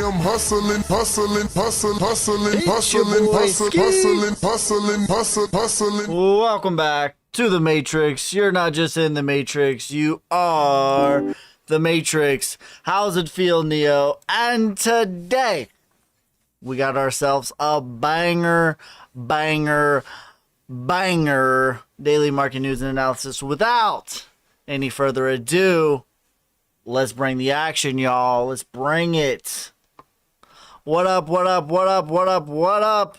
I'm hustling, hustling, hustling, hustling, It's your hustling, boy, hustling, Ski. hustling, hustling, hustling. Welcome back to the Matrix. You're not just in the Matrix, you are the Matrix. How's it feel, Neo? And today, we got ourselves a banger daily market news and analysis. Without any further ado, let's bring the action, y'all. Let's bring it. What up, what up, what up, what up, what up?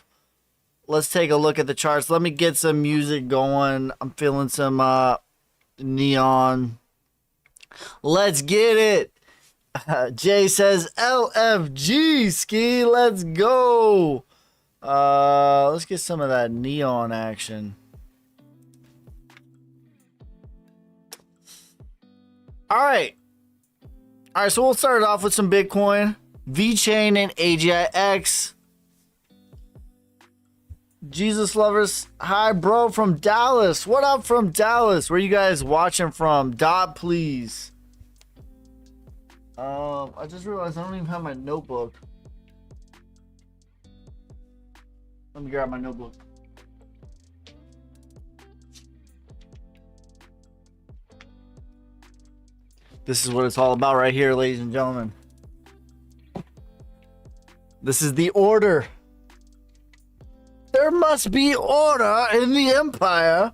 Let's take a look at the charts. Let me get some music going. I'm feeling some neon. Let's get it. Jay says LFG ski. Let's go. Let's get some of that neon action. All right, so we'll start off with some Bitcoin, VeChain, and AGIX. Jesus lovers, hi bro from Dallas. What up from Dallas? Where you guys watching from? Dot please. I just realized I don't even have my notebook. Let me grab my notebook. This is what it's all about right here, ladies and gentlemen. This is the order. There must be order in the empire.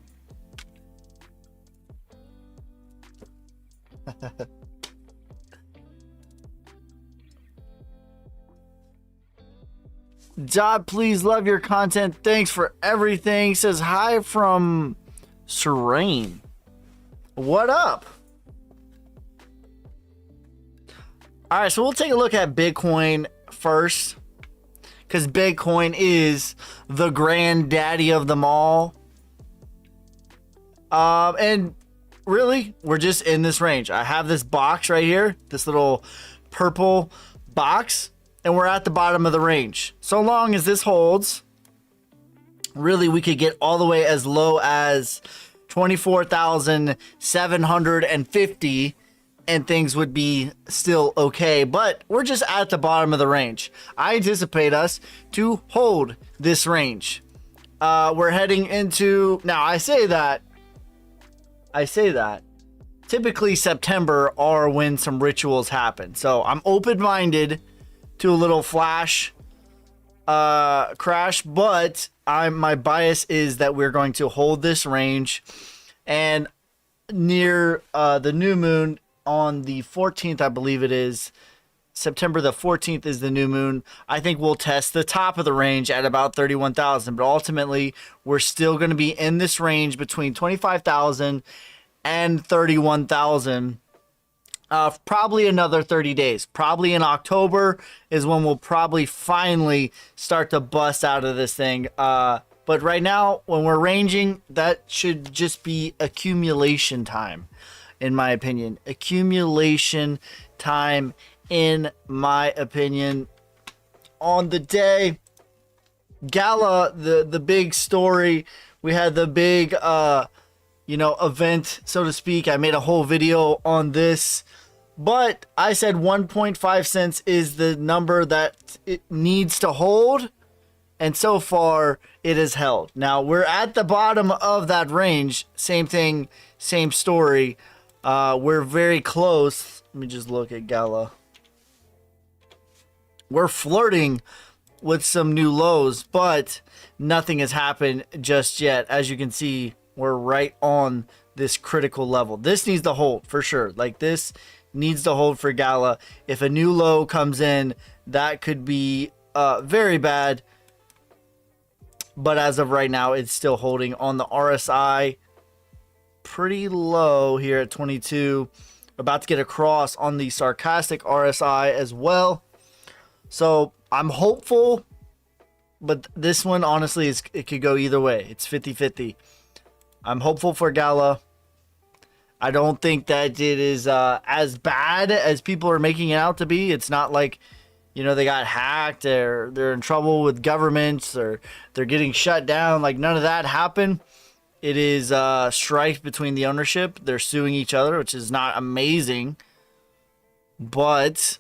Dot, please love your content. Thanks for everything. Says hi from Serene. What up? All right, so we'll take a look at Bitcoin first, because Bitcoin is the granddaddy of them all. And really, we're just in this range. I have this box right here, this little purple box, and we're at the bottom of the range. So long as this holds, really, we could get all the way as low as 24,750 and things would be still okay, but we're just at the bottom of the range. I anticipate us to hold this range. We're heading into, now I say that typically September are when some rituals happen. So I'm open-minded to a little flash crash, but my bias is that we're going to hold this range, and near the new moon on the 14th, I believe it is, September the 14th is the new moon. I think we'll test the top of the range at about 31,000, but ultimately we're still going to be in this range between 25,000 and 31,000. Probably another 30 days. Probably in October is when we'll probably finally start to bust out of this thing. But right now, when we're ranging, that should just be accumulation time, in my opinion. Accumulation time, in my opinion. On the day, Gala, the big story, we had the big, event, so to speak. I made a whole video on this, but I said 1.5 cents is the number that it needs to hold, and so far it is held. Now we're at the bottom of that range. Same thing, same story. We're very close. Let me just look at Gala. We're flirting with some new lows, but nothing has happened just yet. As you can see, we're right on this critical level. This needs to hold for sure. Like, this needs to hold for Gala. If a new low comes in, that could be very bad. But as of right now, it's still holding on the RSI. Pretty low here at 22. About to get across on the sarcastic RSI as well. So I'm hopeful, but this one honestly it could go either way. It's 50-50. I'm hopeful for Gala. I don't think that it is as bad as people are making it out to be. It's not like, they got hacked, or they're in trouble with governments, or they're getting shut down. Like, none of that happened. It is strife between the ownership. They're suing each other, which is not amazing. But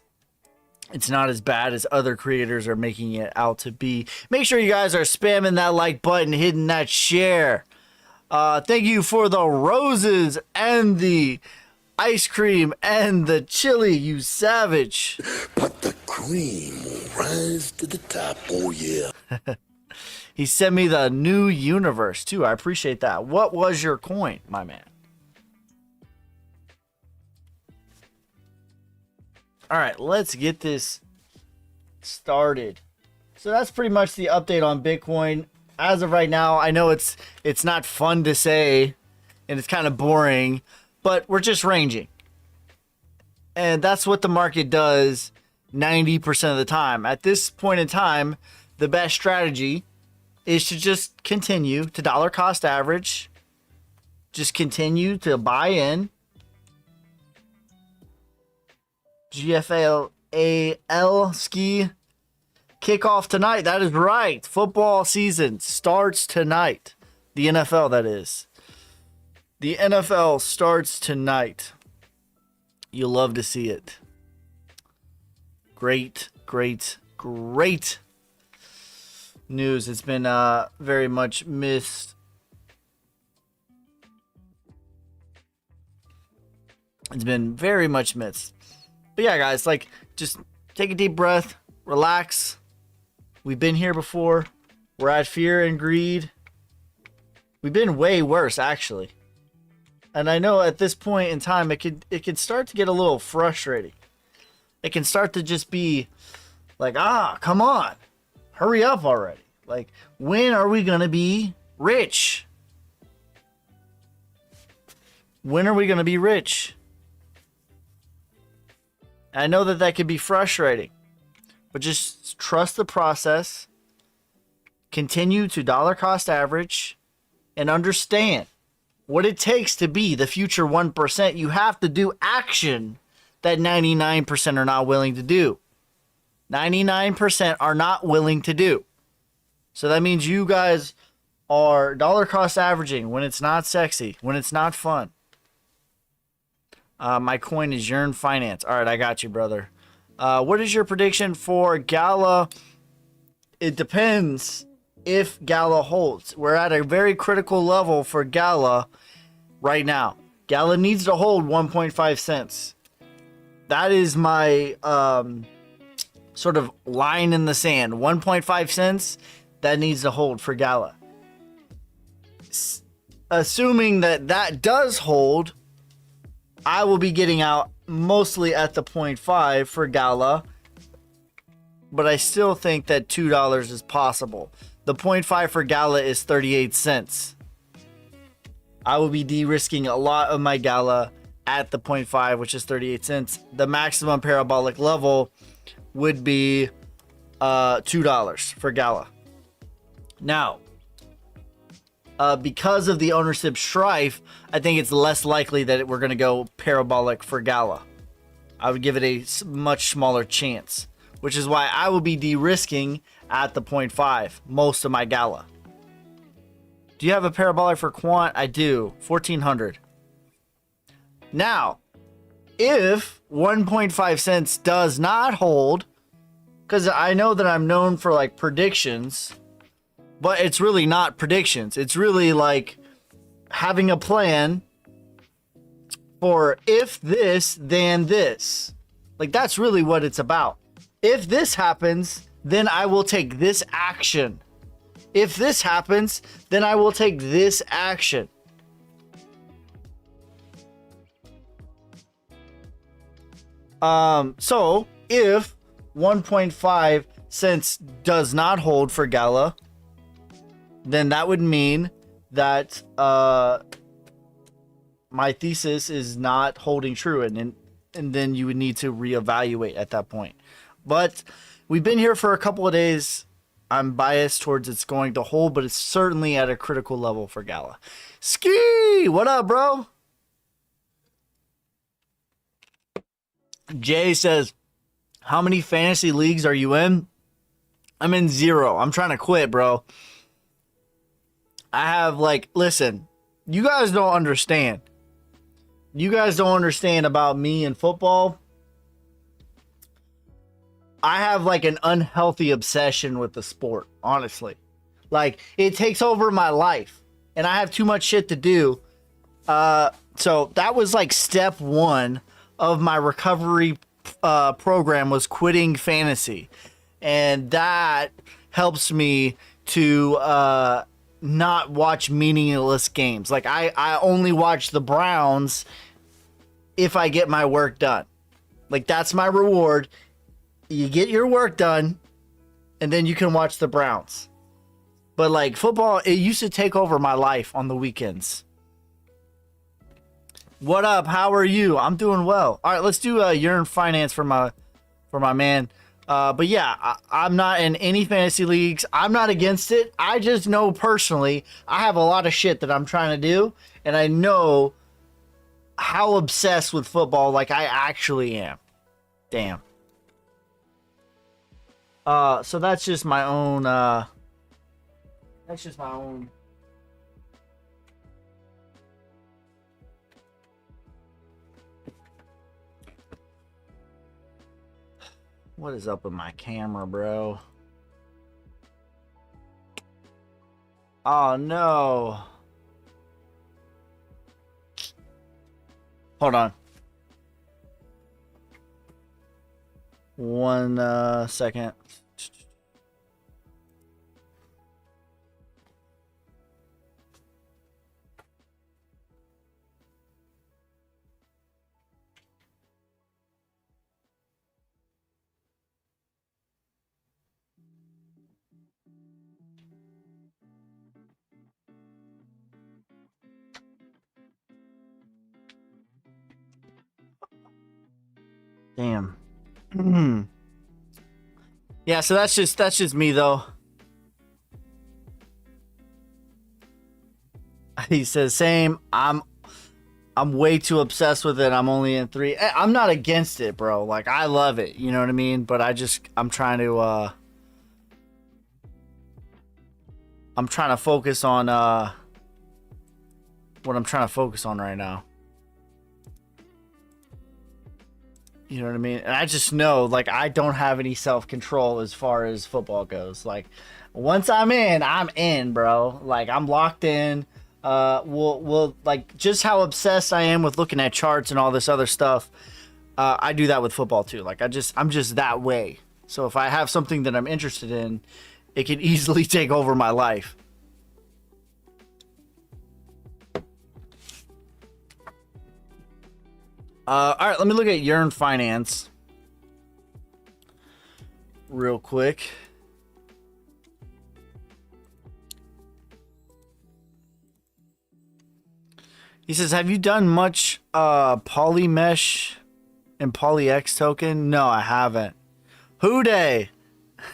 It's not as bad as other creators are making it out to be. Make sure you guys are spamming that like button, hitting that share. Thank you for the roses and the ice cream and the chili, you savage. But the cream will rise to the top, oh yeah. He sent me the new universe too. I appreciate that. What was your coin, my man? All right, let's get this started. So that's pretty much the update on Bitcoin. As of right now, I know it's not fun to say and it's kind of boring, but we're just ranging. And that's what the market does 90% of the time. At this point in time, the best strategy is to just continue to dollar cost average. Just continue to buy in. GFAL ski kickoff tonight. That is right. Football season starts tonight. The NFL, that is. The NFL starts tonight. You'll love to see it. Great, great, great news. It's been very much missed. It's been very much missed. But yeah, guys, like, just take a deep breath, relax. We've been here before. We're at fear and greed. We've been way worse, actually. And I know at this point in time, it could start to get a little frustrating. It can start to just be like, come on, hurry up already. Like, when are we gonna be rich? When are we gonna be rich? I know that could be frustrating, but just trust the process, continue to dollar cost average, and understand what it takes to be the future 1%. You have to do action that 99% are not willing to do. 99% are not willing to do. So that means you guys are dollar cost averaging when it's not sexy, when it's not fun. My coin is Yearn Finance. All right, I got you, brother. What is your prediction for Gala? It depends if Gala holds. We're at a very critical level for Gala right now. Gala needs to hold 1.5 cents. That is my sort of line in the sand. 1.5 cents, that needs to hold for Gala. Assuming that does hold, I will be getting out mostly at the 0.5 for Gala, but I still think that $2 is possible. The 0.5 for Gala is 38 cents. I will be de-risking a lot of my Gala at the 0.5, which is 38 cents. The maximum parabolic level would be $2 for Gala. Now, because of the ownership strife, I think it's less likely that we're going to go parabolic for Gala. I would give it a much smaller chance, which is why I will be de-risking at the 0.5 most of my Gala. Do you have a parabolic for Quant? I do. 1400. Now, if 1.5 cents does not hold, because I know that I'm known for like predictions, but it's really not predictions. It's really like having a plan for if this, then this. Like, that's really what it's about. If this happens, then I will take this action. If this happens, then I will take this action. So if 1.5 cents does not hold for Gala, then that would mean that my thesis is not holding true, and then you would need to reevaluate at that point. But we've been here for a couple of days. I'm biased towards it's going to hold, but it's certainly at a critical level for Gala. Ski, what up, bro? Jay says, how many fantasy leagues are you in? I'm in 0. I'm trying to quit, bro. I have, like, listen, you guys don't understand. You guys don't understand about me and football. I have like an unhealthy obsession with the sport, honestly. Like it takes over my life and I have too much shit to do. So that was like step one of my recovery program, was quitting fantasy. And that helps me to not watch meaningless games. Like I only watch the Browns if I get my work done. Like that's my reward. You get your work done and then you can watch the Browns. But like football, it used to take over my life on the weekends. What up? How are you? I'm doing well. All right, let's do urine finance for my man. But yeah, I'm not in any fantasy leagues. I'm not against it. I just know personally I have a lot of shit that I'm trying to do, and I know how obsessed with football like I actually am. Damn. So that's just my own. That's just my own. What is up with my camera, bro? Oh no. Hold on. One second. Damn. Yeah, so that's just me though. He says same. I'm way too obsessed with it. I'm only in 3. I'm not against it, bro. Like I love it. You know what I mean? But I'm trying to focus on what I'm trying to focus on right now. You know what I mean? And I just know, like, I don't have any self-control as far as football goes. Like, once I'm in, bro. Like, I'm locked in. We'll like, just how obsessed I am with looking at charts and all this other stuff. I do that with football too. Like, I'm just that way. So if I have something that I'm interested in, it can easily take over my life. All right, let me look at Yearn Finance real quick. He says, have you done much Polymesh and PolyX token? No, I haven't. Who day?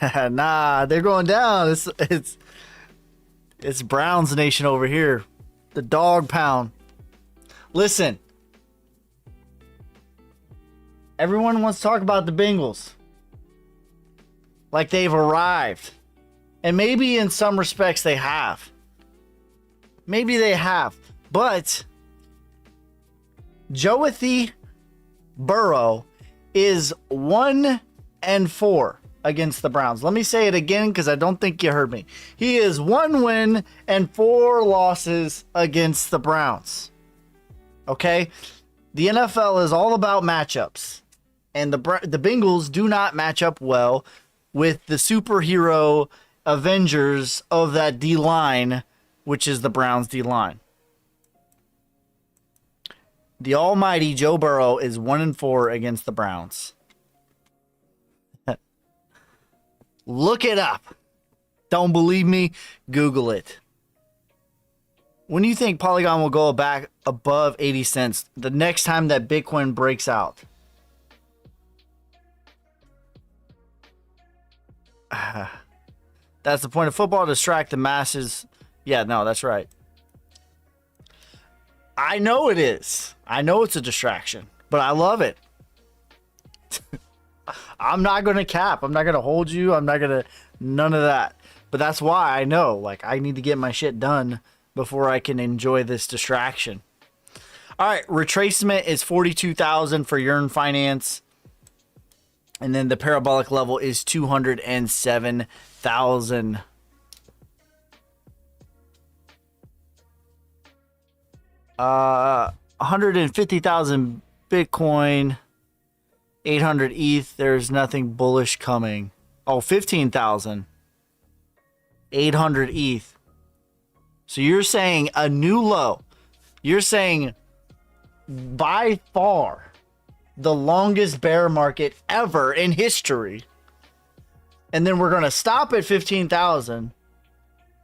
Nah, they're going down. It's Browns Nation over here. The dog pound. Listen. Everyone wants to talk about the Bengals. Like they've arrived. And maybe in some respects they have. Maybe they have. But Joathy Burrow is 1-4 against the Browns. Let me say it again because I don't think you heard me. He is 1 win and 4 losses against the Browns. Okay? The NFL is all about matchups. And the Bengals do not match up well with the superhero Avengers of that D-line, which is the Browns D-line. The almighty Joe Burrow is 1-4 against the Browns. Look it up. Don't believe me? Google it. When do you think Polygon will go back above 80 cents the next time that Bitcoin breaks out? That's the point of football, to distract the masses. Yeah, no, that's right. I know it is. I know it's a distraction, but I love it. I'm not going to cap. I'm not going to hold you. I'm not going to, none of that. But that's why I know, like, I need to get my shit done before I can enjoy this distraction. All right, retracement is 42,000 for Yearn Finance. And then the parabolic level is 207,000. Uh, 150,000 Bitcoin, 800 ETH. There's nothing bullish coming. Oh, 15,000. 800 ETH. So you're saying a new low. You're saying by far the longest bear market ever in history. And then we're going to stop at 15,000.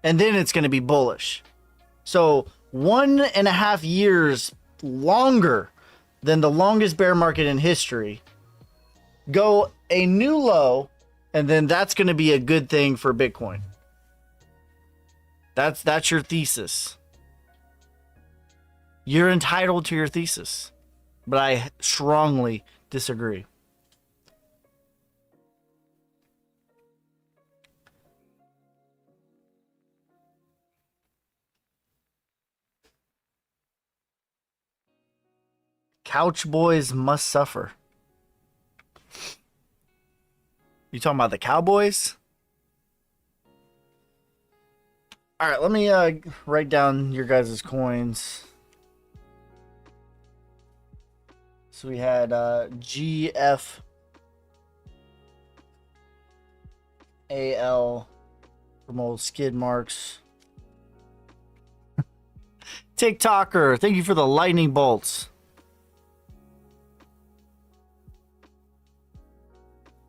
And then it's going to be bullish. So 1.5 years longer than the longest bear market in history. Go a new low. And then that's going to be a good thing for Bitcoin. That's your thesis. You're entitled to your thesis. But I strongly disagree. Couch boys must suffer. You talking about the Cowboys? All right, let me write down your guys' coins. So we had GFAL from old skid marks. TikToker, thank you for the lightning bolts.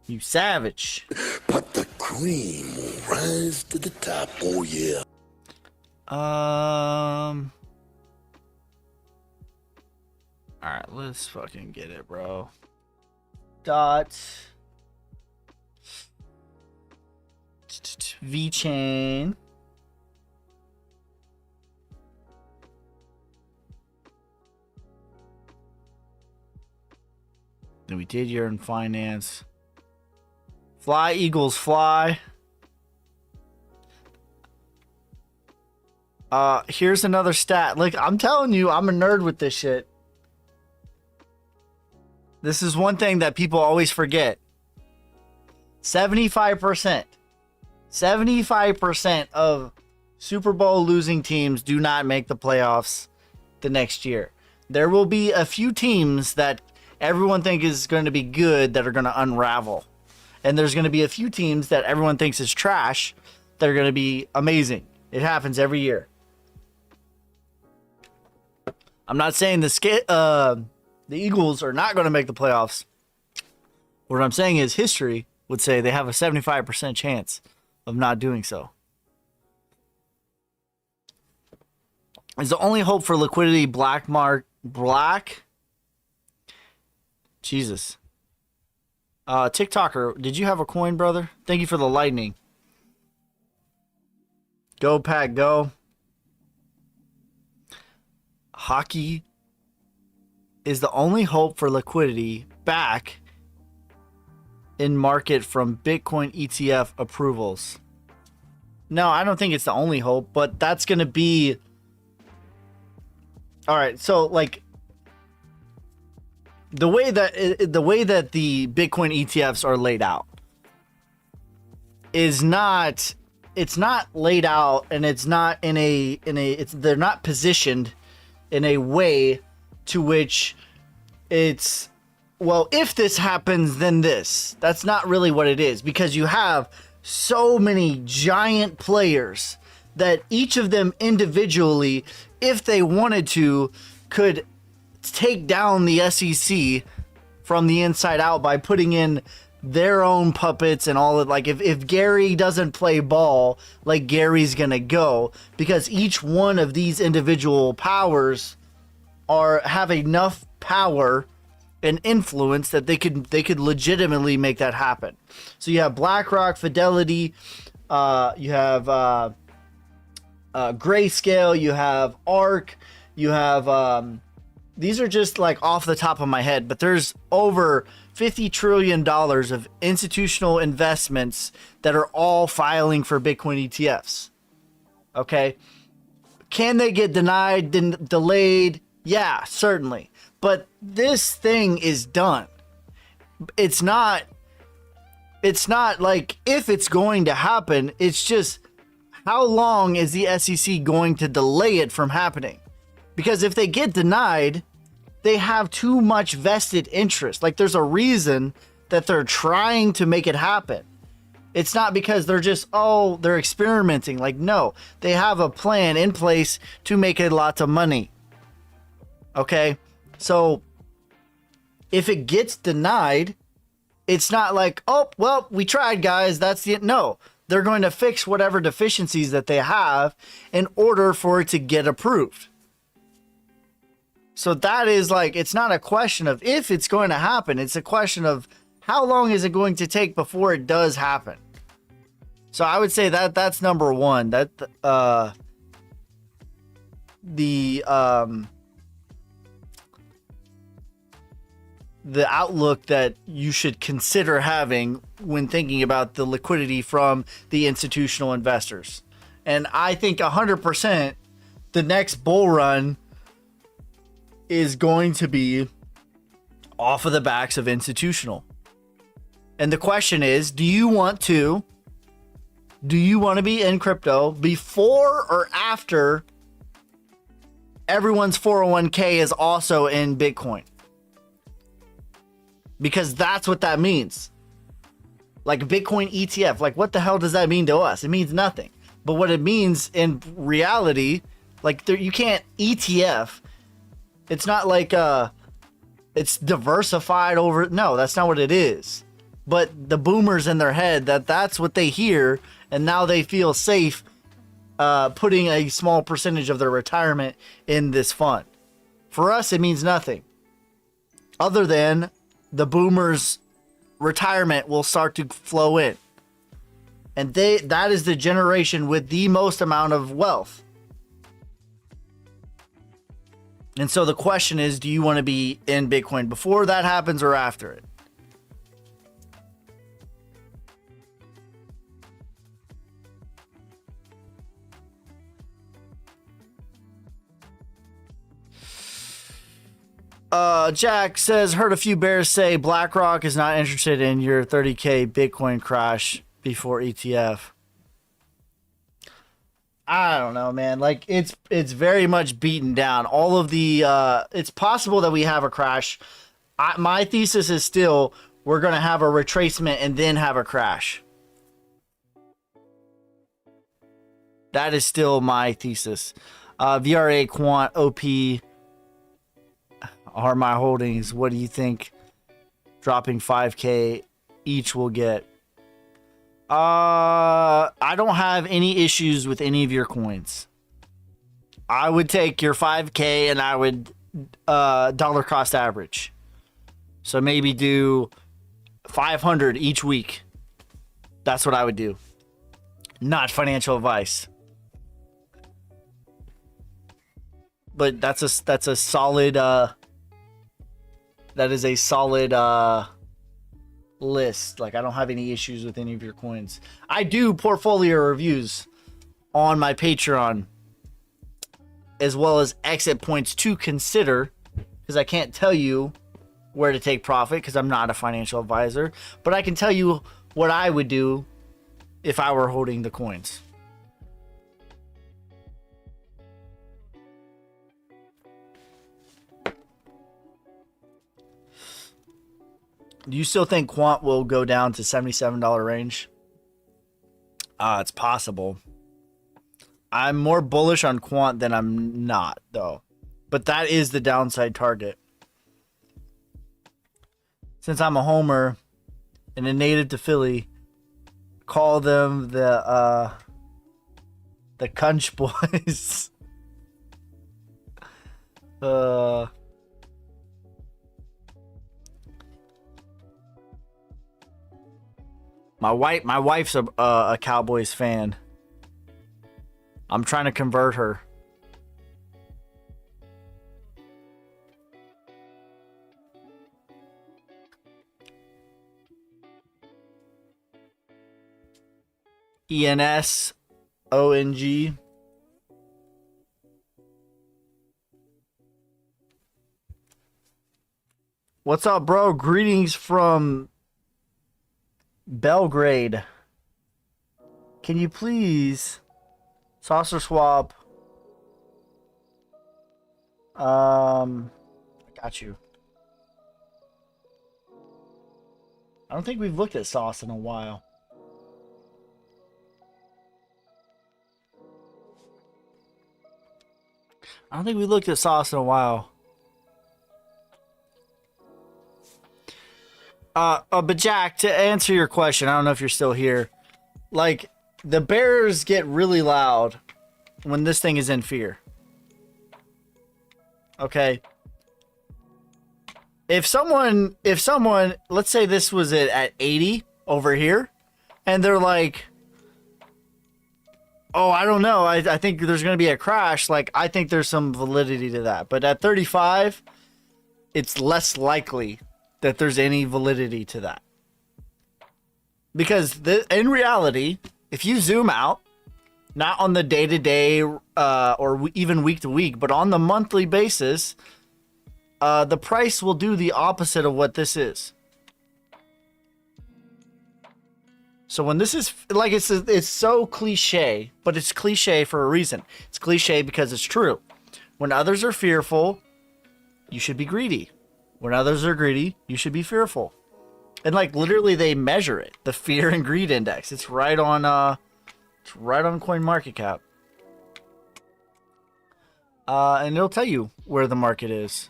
You savage. But the cream will rise to the top. Oh, yeah. Alright, let's fucking get it, bro. Dot. VeChain. Then we did year in finance. Fly, Eagles, fly. Here's another stat. Look, I'm telling you, I'm a nerd with this shit. This is one thing that people always forget. 75%. 75% of Super Bowl losing teams do not make the playoffs the next year. There will be a few teams that everyone thinks is going to be good that are going to unravel. And there's going to be a few teams that everyone thinks is trash that are going to be amazing. It happens every year. I'm not saying the Eagles are not going to make the playoffs. What I'm saying is history would say they have a 75% chance of not doing so. Is the only hope for liquidity black? Jesus. TikToker, did you have a coin, brother? Thank you for the lightning. Go, Pack, go. Hockey is the only hope for liquidity back in market from Bitcoin ETF approvals. No, I don't think it's the only hope, but that's going to be... All right, so like the way that the Bitcoin ETFs are laid out is not, it's not laid out, and it's not they're not positioned in a way to which it's, well, if this happens, then this. That's not really what it is, because you have so many giant players that each of them individually, if they wanted to, could take down the SEC from the inside out by putting in their own puppets and all of, like, if Gary doesn't play ball, like, Gary's gonna go, because each one of these individual powers have enough power and influence that they could legitimately make that happen. So you have BlackRock, Fidelity, you have Grayscale, you have ARK, you have these are just like off the top of my head, but there's over $50 trillion of institutional investments that are all filing for Bitcoin ETFs. Okay, can they get denied, delayed? Yeah, certainly. But this thing is done. It's not it's not like if it's going to happen, it's just how long is the SEC going to delay it from happening? Because if they get denied, they have too much vested interest. Like there's a reason that they're trying to make it happen. It's not because they're just, oh, they're experimenting. Like, no, they have a plan in place to make it lots of money. Okay? So if it gets denied, it's not like, oh, well, we tried, guys. That's the, no, they're going to fix whatever deficiencies that they have in order for it to get approved. So that is like, it's not a question of if it's going to happen. It's a question of how long is it going to take before it does happen. So I would say that that's number one. That the outlook that you should consider having when thinking about the liquidity from the institutional investors. And I think 100% the next bull run is going to be off of the backs of institutional. And the question is, do you want to be in crypto before or after everyone's 401k is also in Bitcoin? Because that's what that means. Like Bitcoin ETF, like what the hell does that mean to us? It means nothing. But what it means in reality, like you can't ETF. It's not like it's diversified over. No, that's not what it is. But the boomers in their head, that's what they hear, and now they feel safe putting a small percentage of their retirement in this fund. For us, it means nothing. Other than the boomers' retirement will start to flow in. And that is the generation with the most amount of wealth. And so the question is, do you want to be in Bitcoin before that happens or after it? Jack says, heard a few bears say BlackRock is not interested in your 30K Bitcoin crash before ETF. I don't know, man. Like it's very much beaten down. All of the it's possible that we have a crash. My thesis is still we're going to have a retracement and then have a crash. That is still my thesis. VRA Quant OP are my holdings. What do you think dropping 5K each will get? I don't have any issues with any of your coins. I would take your 5K and I would dollar cost average. So maybe do 500 each week. That's what I would do. Not financial advice. But that's a solid that is a solid list. Like I don't have any issues with any of your coins. I do portfolio reviews on my Patreon, as well as exit points to consider, because I can't tell you where to take profit because I'm not a financial advisor, but I can tell you what I would do if I were holding the coins. Do you still think Quant will go down to $77 range? It's possible. I'm more bullish on Quant than I'm not, though. But that is the downside target. Since I'm a homer and a native to Philly, call them the Cunch Boys. My wife's a Cowboys fan. I'm trying to convert her. ENSONG. What's up, bro? Greetings from Belgrade. Can you please saucer swap? I got you. I don't think we've looked at sauce in a while. I don't think we looked at sauce in a while. But Jack, to answer your question, I don't know if you're still here. Like, the bears get really loud when this thing is in fear. Okay. If someone, let's say this was it at 80 over here, and they're like, oh, I don't know, I think there's going to be a crash, like, I think there's some validity to that. But at 35, it's less likely that there's any validity to that. Because in reality, if you zoom out, not on the day-to-day or even week-to-week, but on the monthly basis, the price will do the opposite of what this is. So when this is, like, it's so cliche, but it's cliche for a reason. It's cliche because it's true. When others are fearful, you should be greedy. When others are greedy, you should be fearful. And, like, literally they measure it. The fear and greed index. It's right on CoinMarketCap. And it'll tell you where the market is.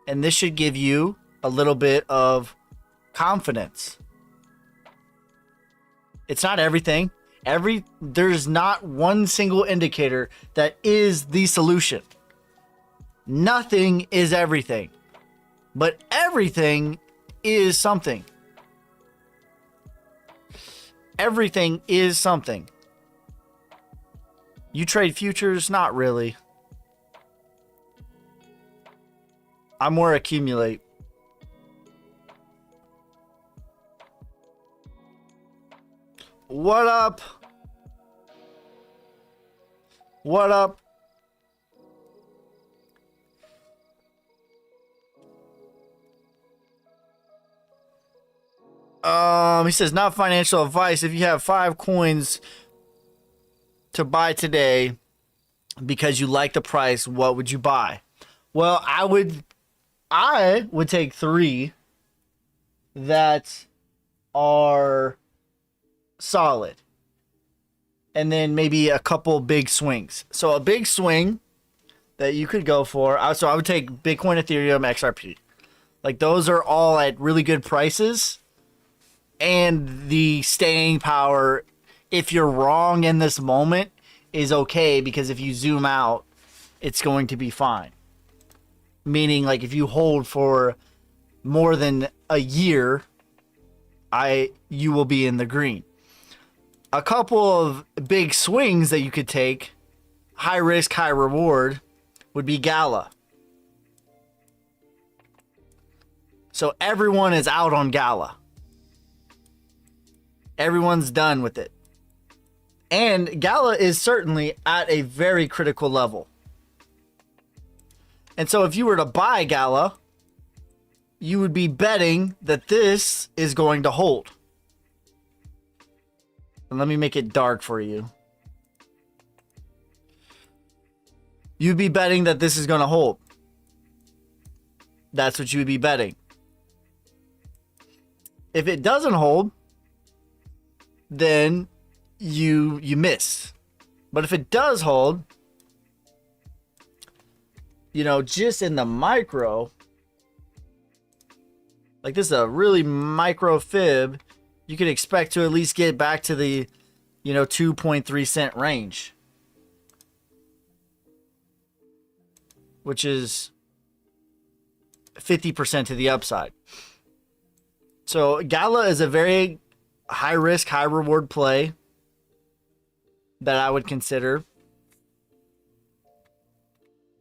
And this should give you a little bit of confidence. It's not everything. There's not one single indicator that is the solution. Nothing is everything. But everything is something. Everything is something. You trade futures? Not really. I more accumulate. What up? What up? He says, not financial advice. If you have 5 coins to buy today because you like the price, what would you buy? Well, I would take 3 that are solid. And then maybe a couple big swings. So a big swing that you could go for. So I would take Bitcoin, Ethereum, XRP. Like, those are all at really good prices. And the staying power, if you're wrong in this moment, is okay. Because if you zoom out, it's going to be fine. Meaning, like, if you hold for more than a year, you will be in the green. A couple of big swings that you could take, high risk, high reward, would be Gala. So everyone is out on Gala. Everyone's done with it. And Gala is certainly at a very critical level. And so if you were to buy Gala, you would be betting that this is going to hold. And let me make it dark for you. You'd be betting that this is going to hold. That's what you would be betting. If it doesn't hold, then you miss. But if it does hold, you know, just in the micro, like this is a really micro fib, you could expect to at least get back to the, 2.3 cent range. Which is 50% to the upside. So Gala is a very high risk, high reward play that I would consider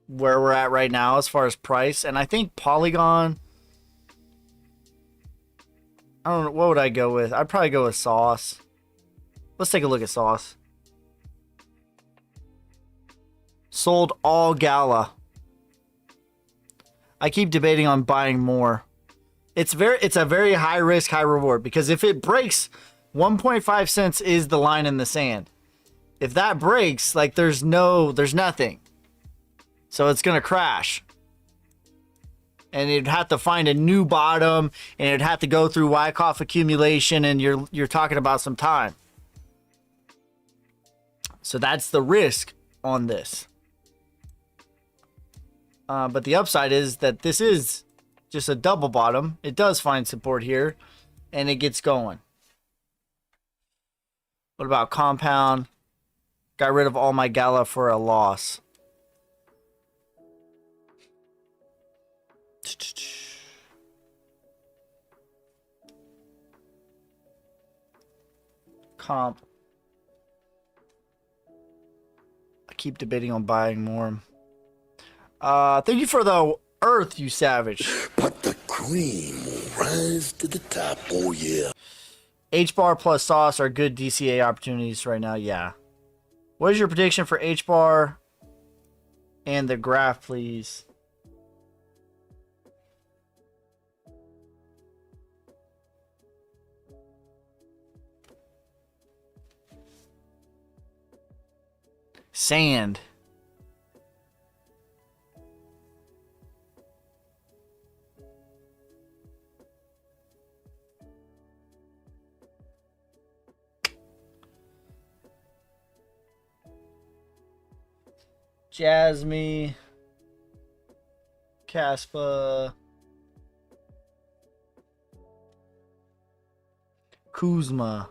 where we're at right now as far as price. And I think Polygon, I don't know, what would I go with? I'd probably go with Sauce. Let's take a look at Sauce. Sold all Gala. I keep debating on buying more. It's a very high risk, high reward, because if it breaks, 1.5 cents is the line in the sand. If that breaks, like there's nothing. So it's gonna crash. And you'd have to find a new bottom, and it'd have to go through Wyckoff accumulation, and you're talking about some time. So that's the risk on this. But the upside is that this is just a double bottom. It does find support here, and it gets going. What about compound? Got rid of all my Gala for a loss. Comp. I keep debating on buying more. Thank you for the earth, you savage. But the cream will rise to the top, oh yeah. H-bar plus sauce are good DCA opportunities right now, yeah. What is your prediction for H-bar and the graph, please? Sand. Jasmine. Caspa. Kuzma.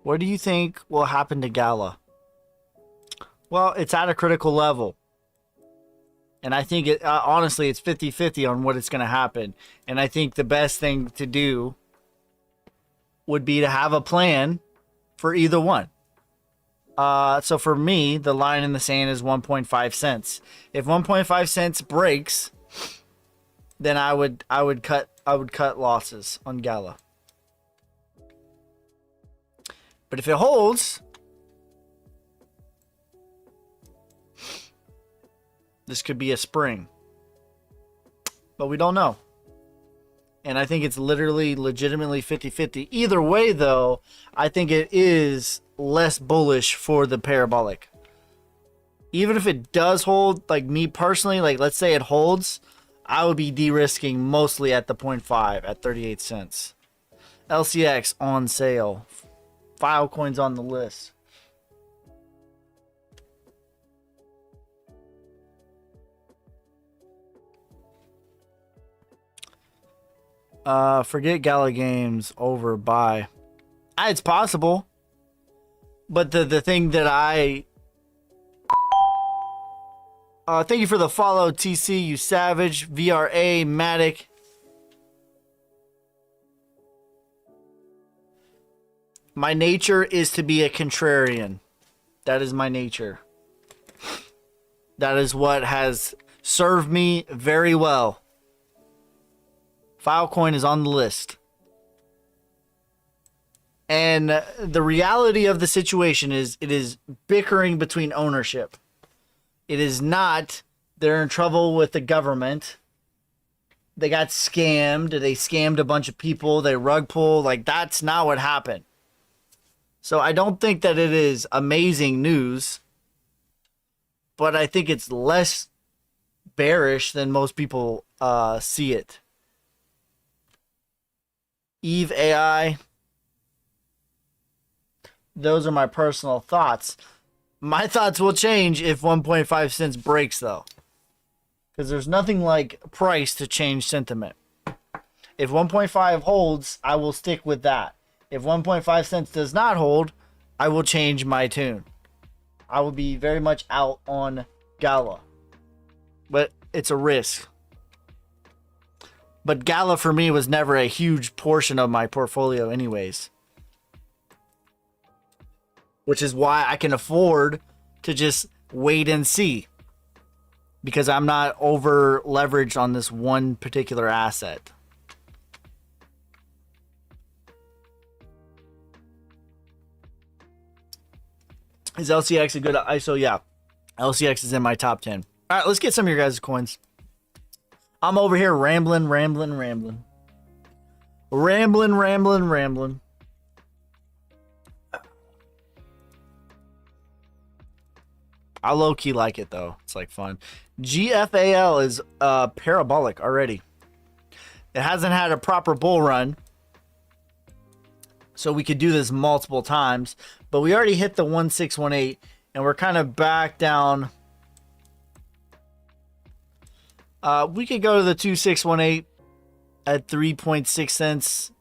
What do you think will happen to Gala? Well, it's at a critical level. And I think, honestly, it's 50-50 on what it's going to happen. And I think the best thing to do would be to have a plan for either one. So for me, the line in the sand is 1.5 cents. If 1.5 cents breaks, then I would cut losses on Gala. But if it holds, this could be a spring. But we don't know. And I think it's legitimately 50-50. Either way, though, I think it is less bullish for the parabolic. Even if it does hold, like me personally, like let's say it holds, I would be de-risking mostly at the 0.5 at 38 cents. LCX on sale. Filecoin's on the list. Forget Gala Games over buy. It's possible. But the thing that thank you for the follow, TC, you savage, VRA, Matic. My nature is to be a contrarian. That is my nature. That is what has served me very well. Filecoin is on the list. And the reality of the situation is it is bickering between ownership. It is not they're in trouble with the government. They got scammed. They scammed a bunch of people. They rug pulled. Like, that's not what happened. So I don't think that it is amazing news. But I think it's less bearish than most people see it. Eve AI. Those are my personal thoughts. My thoughts will change if 1.5 cents breaks, though. Because there's nothing like price to change sentiment. If 1.5 holds, I will stick with that. If 1.5 cents does not hold, I will change my tune. I will be very much out on Gala. But it's a risk. But Gala for me was never a huge portion of my portfolio anyways. Which is why I can afford to just wait and see. Because I'm not over leveraged on this one particular asset. Is LCX a good ISO? Yeah. LCX is in my top 10. All right, let's get some of your guys' coins. I'm over here rambling. I low-key like it, though. It's, like, fun. GFAL is parabolic already. It hasn't had a proper bull run, so we could do this multiple times. But we already hit the 1618, and we're kind of back down. We could go to the 2618 at 3.6 cents.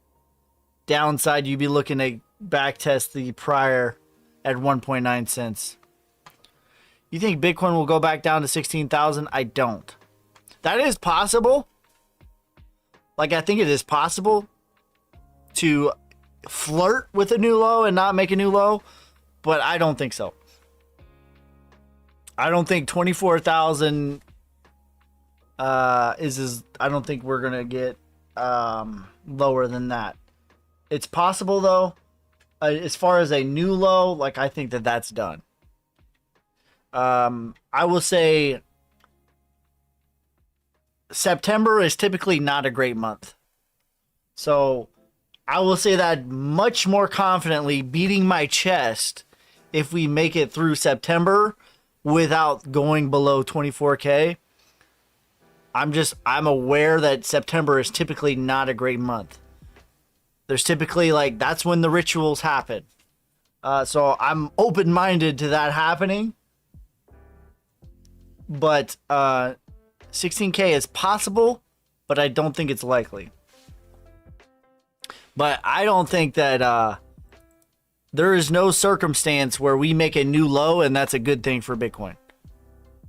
Downside, you'd be looking to back test the prior at 1.9 cents. You think Bitcoin will go back down to 16,000? I don't. That is possible. Like, I think it is possible to flirt with a new low and not make a new low, but I don't think so. I don't think 24,000 I don't think we're gonna get lower than that. It's possible though. As far as a new low, like, I think that that's done. I will say September is typically not a great month, so I will say that much more confidently, beating my chest, if we make it through September without going below 24K. I'm aware that September is typically not a great month. There's typically, like, that's when the rituals happen. So I'm open-minded to that happening. But 16K is possible, but I don't think it's likely. But I don't think that there is no circumstance where we make a new low and that's a good thing for Bitcoin.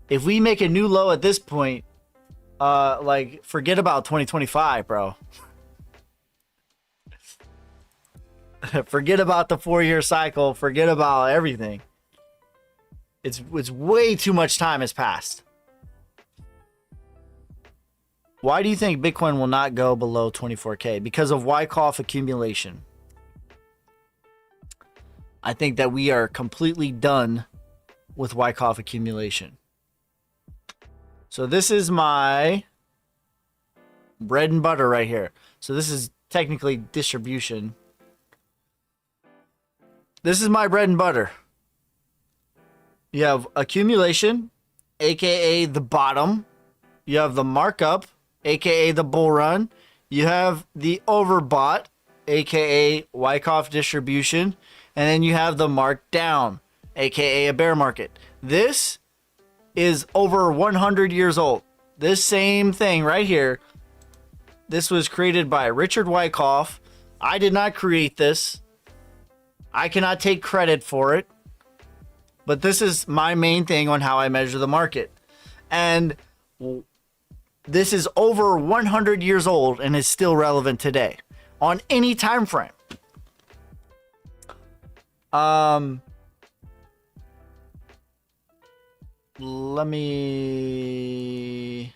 If we make a new low at this point, like, forget about 2025, bro. Forget about the 4-year cycle. Forget about everything. It's way too much time has passed. Why do you think Bitcoin will not go below 24K? Because of Wyckoff accumulation. I think that we are completely done with Wyckoff accumulation. So this is my bread and butter right here. So this is technically distribution. This is my bread and butter. You have accumulation, aka the bottom. You have the markup, aka the bull run. You have the overbought, aka Wyckoff distribution. And then you have the markdown, aka a bear market. This is over 100 years old. This same thing right here. This was created by Richard Wyckoff. I did not create this. I cannot take credit for it. But this is my main thing on how I measure the market. And this is over 100 years old and is still relevant today on any time frame. Let me...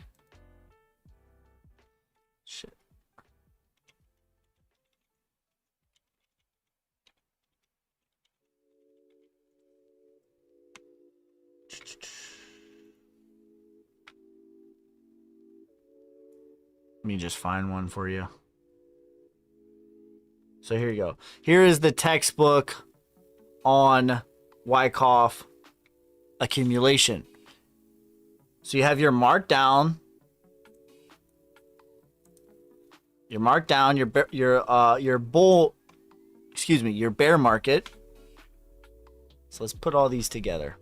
Shit. Let me just find one for you. So here you go. Here is the textbook on Wyckoff accumulation. So you have your markdown, your bull, excuse me, your bear market. So let's put all these together.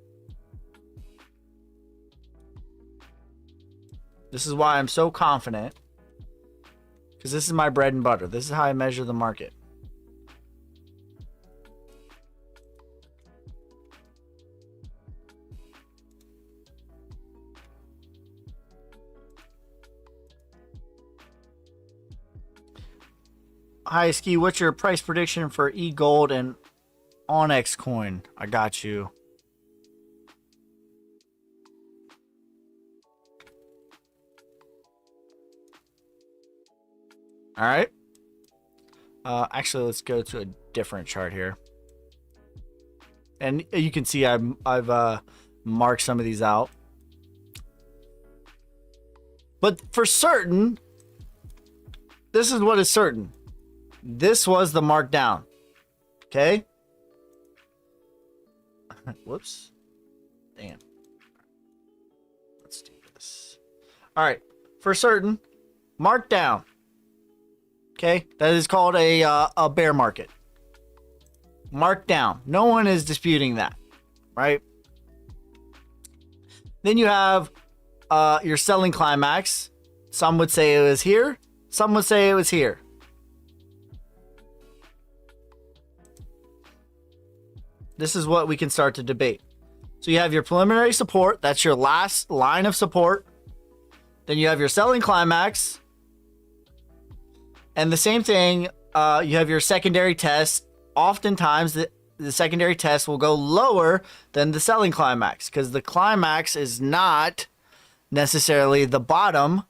This is why I'm so confident, because this is my bread and butter. This is how I measure the market. Hi, Ski. What's your price prediction for eGold and Onyx coin? I got you. All right. Actually, let's go to a different chart here. And you can see I've marked some of these out. But for certain, this is what is certain. This was the markdown. Okay? Whoops. Damn. Let's do this. All right. For certain, markdown. Okay? That is called a bear market. Marked down. No one is disputing that, right? Then you have your selling climax. Some would say it was here. Some would say it was here. This is what we can start to debate. So you have your preliminary support. That's your last line of support. Then you have your selling climax. And the same thing, you have your secondary test. Oftentimes, the secondary test will go lower than the selling climax because the climax is not necessarily the bottom.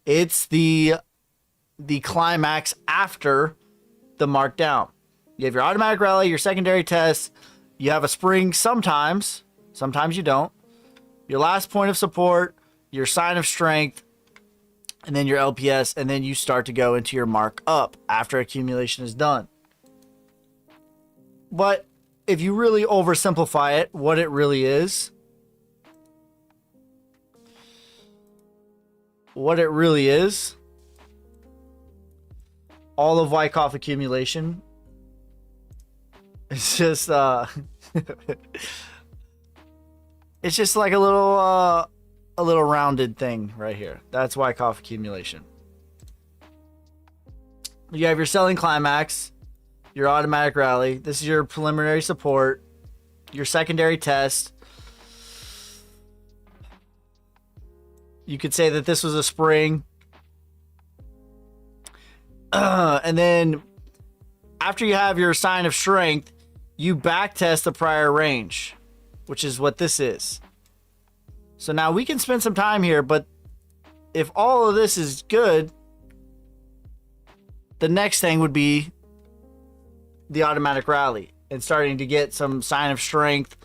It's the climax after the markdown. You have your automatic rally, your secondary test. You have a spring sometimes. Sometimes you don't. Your last point of support, your sign of strength, and then your LPS, and then you start to go into your mark up after accumulation is done. But if you really oversimplify it, what it really is, all of Wyckoff accumulation is just it's just like a little rounded thing right here. That's Wyckoff accumulation. You have your selling climax, your automatic rally. This is your preliminary support, your secondary test. You could say that this was a spring. And then after you have your sign of strength, you back test the prior range, which is what this is. So now we can spend some time here, but if all of this is good, the next thing would be the automatic rally and starting to get some sign of strength,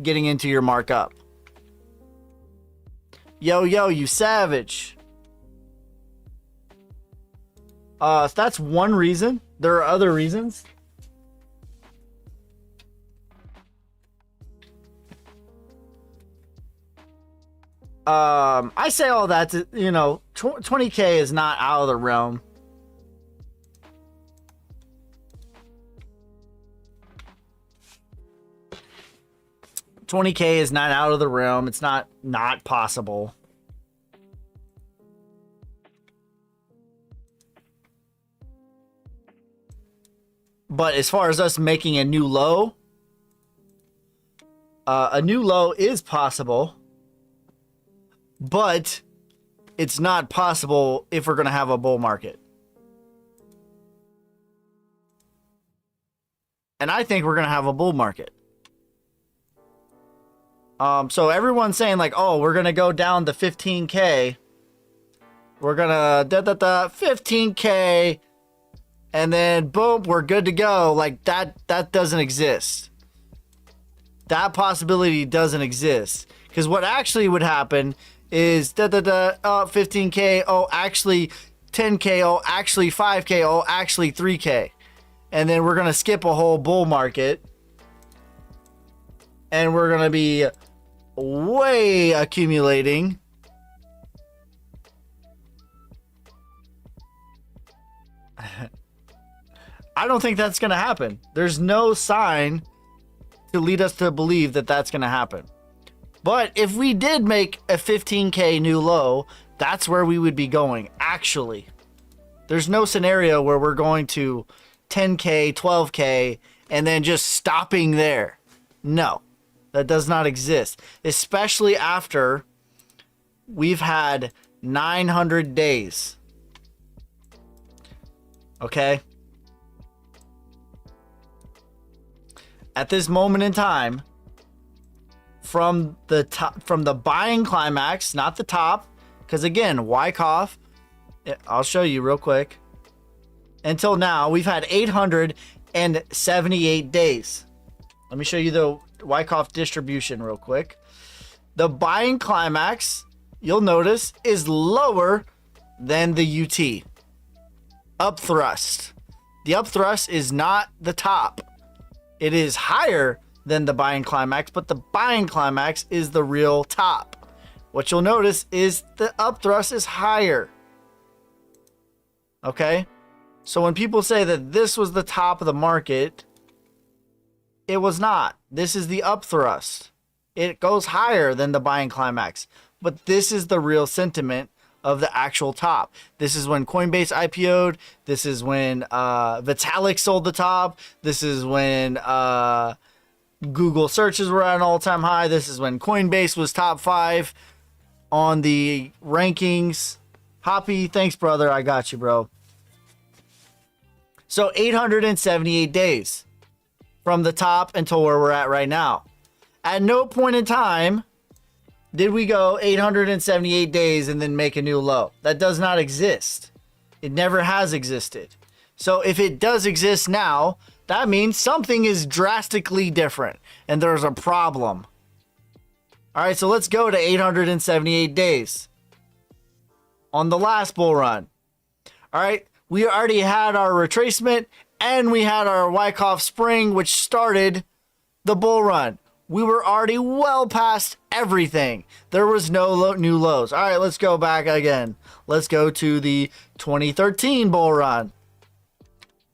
getting into your markup. Yo, you savage. So that's one reason. There are other reasons. I say all that to, 20K is not out of the realm. $20K is not out of the realm. It's not possible. But as far as us making a new low is possible. But it's not possible if we're going to have a bull market. And I think we're going to have a bull market. So everyone's saying like, oh, we're going to go down to 15K. We're going to 15K. And then boom, we're good to go. Like that doesn't exist. That possibility doesn't exist. Because what actually would happen is 15K, oh, actually 10K, oh, actually 5K, oh, actually 3K. And then we're going to skip a whole bull market. And we're going to be way accumulating. I don't think that's going to happen. There's no sign to lead us to believe that that's going to happen. But if we did make a 15K new low, that's where we would be going, actually. There's no scenario where we're going to 10K, 12K, and then just stopping there. No, that does not exist. Especially after we've had 900 days. Okay? At this moment in time, from the top, from the buying climax, not the top, because again, Wyckoff, I'll show you real quick. Until now, we've had 878 days. Let me show you the Wyckoff distribution real quick. The buying climax, you'll notice, is lower than the UT. Up thrust. The up thrust is not the top. It is higher than the buying climax, but the buying climax is the real top. What you'll notice is the up thrust is higher. Okay? So when people say that this was the top of the market, it was not. This is the up thrust. It goes higher than the buying climax. But this is the real sentiment of the actual top. This is when Coinbase IPO'd. This is when Vitalik sold the top. This is when Google searches were at an all-time high. This is when Coinbase was top 5 on the rankings. Hoppy, thanks, brother. I got you, bro. So 878 days from the top until where we're at right now. At no point in time did we go 878 days and then make a new low. That does not exist. It never has existed. So if it does exist now, that means something is drastically different and there's a problem. All right, so let's go to 878 days on the last bull run. All right, we already had our retracement and we had our Wyckoff spring, which started the bull run. We were already well past everything. There was no new lows. All right, let's go back again. Let's go to the 2013 bull run.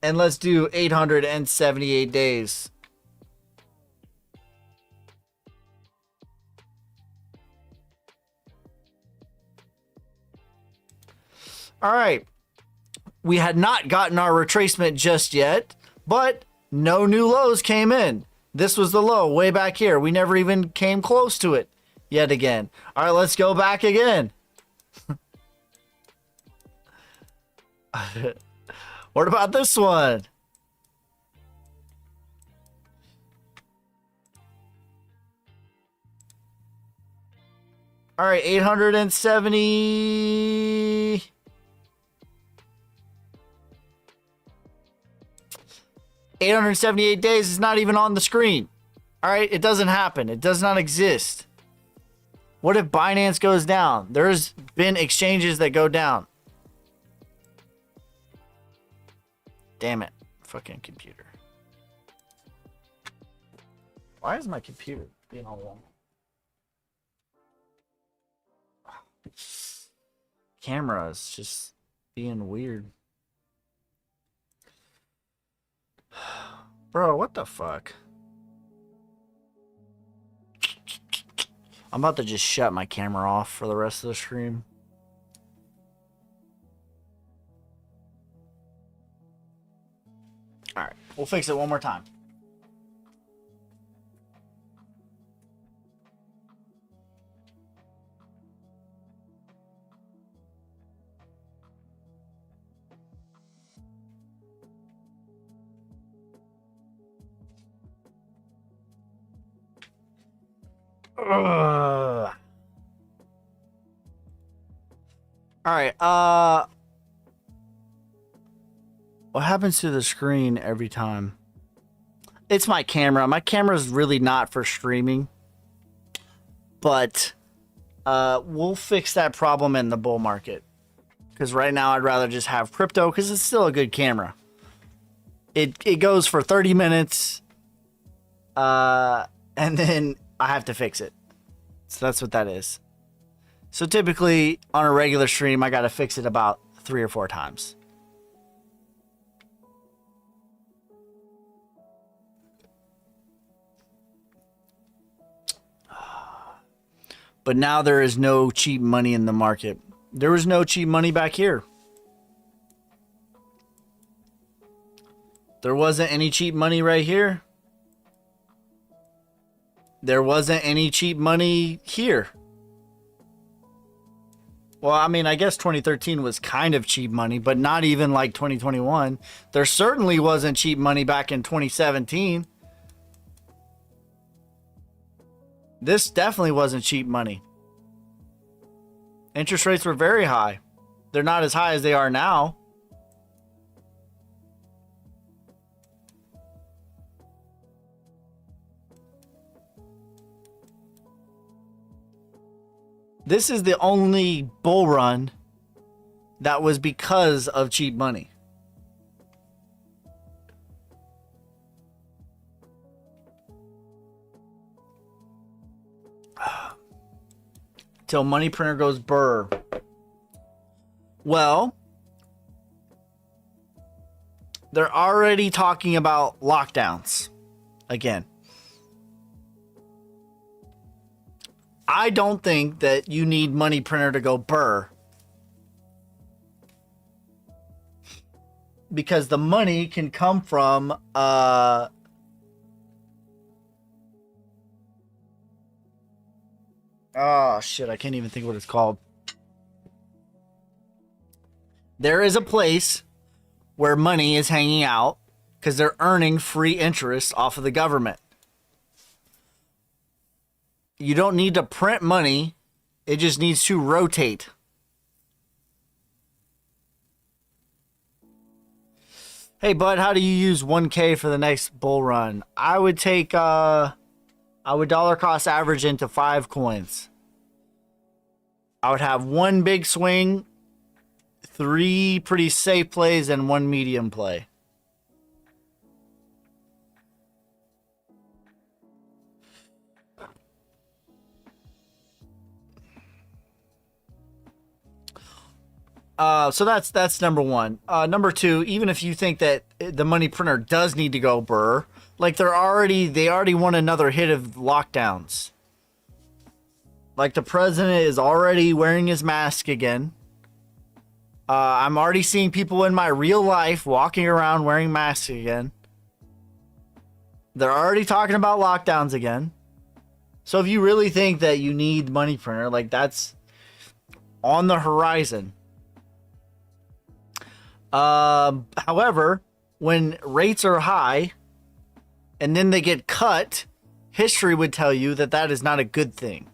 And let's do 878 days. All right. We had not gotten our retracement just yet, but no new lows came in. This was the low way back here. We never even came close to it yet again. All right, let's go back again. What about this one? All right, 870. 878 days is not even on the screen. All right, it doesn't happen. It does not exist. What if Binance goes down? There's been exchanges that go down. Damn it. Fucking computer. Why is my computer being all wrong? Camera is just being weird. Bro, what the fuck? I'm about to just shut my camera off for the rest of the stream. Alright, we'll fix it one more time. Ugh. All right. What happens to the screen every time? It's my camera. My camera is really not for streaming, but we'll fix that problem in the bull market. Because right now I'd rather just have crypto because it's still a good camera. It goes for 30 minutes, and then I have to fix it. So that's what that is. So typically on a regular stream, I got to fix it about 3 or 4 times. But now there is no cheap money in the market. There was no cheap money back here. There wasn't any cheap money right here. There wasn't any cheap money here. Well, I mean, I guess 2013 was kind of cheap money, but not even like 2021. There certainly wasn't cheap money back in 2017. This definitely wasn't cheap money. Interest rates were very high. They're not as high as they are now. This is the only bull run that was because of cheap money. Till money printer goes burr. Well, they're already talking about lockdowns again. I don't think that you need money printer to go burr, because the money can come from oh shit, I can't even think what it's called. There is a place where money is hanging out because they're earning free interest off of the government. You don't need to print money. It just needs to rotate. Hey, bud, how do you use 1K for the next bull run? I would take, I would dollar cost average into 5 coins. I would have 1 big swing, 3 pretty safe plays, and 1 medium play. So that's number 1. Number 2, even if you think that the money printer does need to go burr, like they already won another hit of lockdowns. Like the president is already wearing his mask again. I'm already seeing people in my real life walking around wearing masks again. They're already talking about lockdowns again. So if you really think that you need money printer, like that's on the horizon. However, when rates are high and then they get cut, history would tell you that that is not a good thing.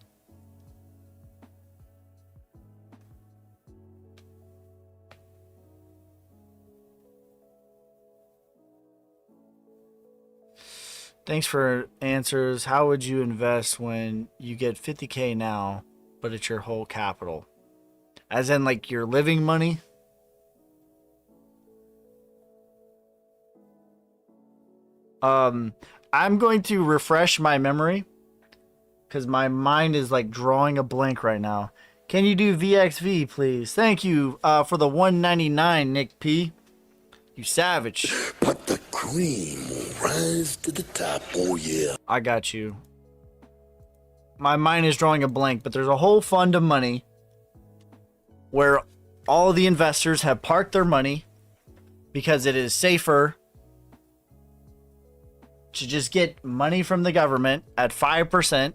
Thanks for answers. How would you invest when you get 50K now, but it's your whole capital? As in like your living money? I'm going to refresh my memory because my mind is like drawing a blank right now. Can you do VXV, please? Thank you for the 199, Nick P. You savage. But the cream will rise to the top, oh yeah. I got you. My mind is drawing a blank, but there's a whole fund of money where all the investors have parked their money because it is safer to just get money from the government at 5%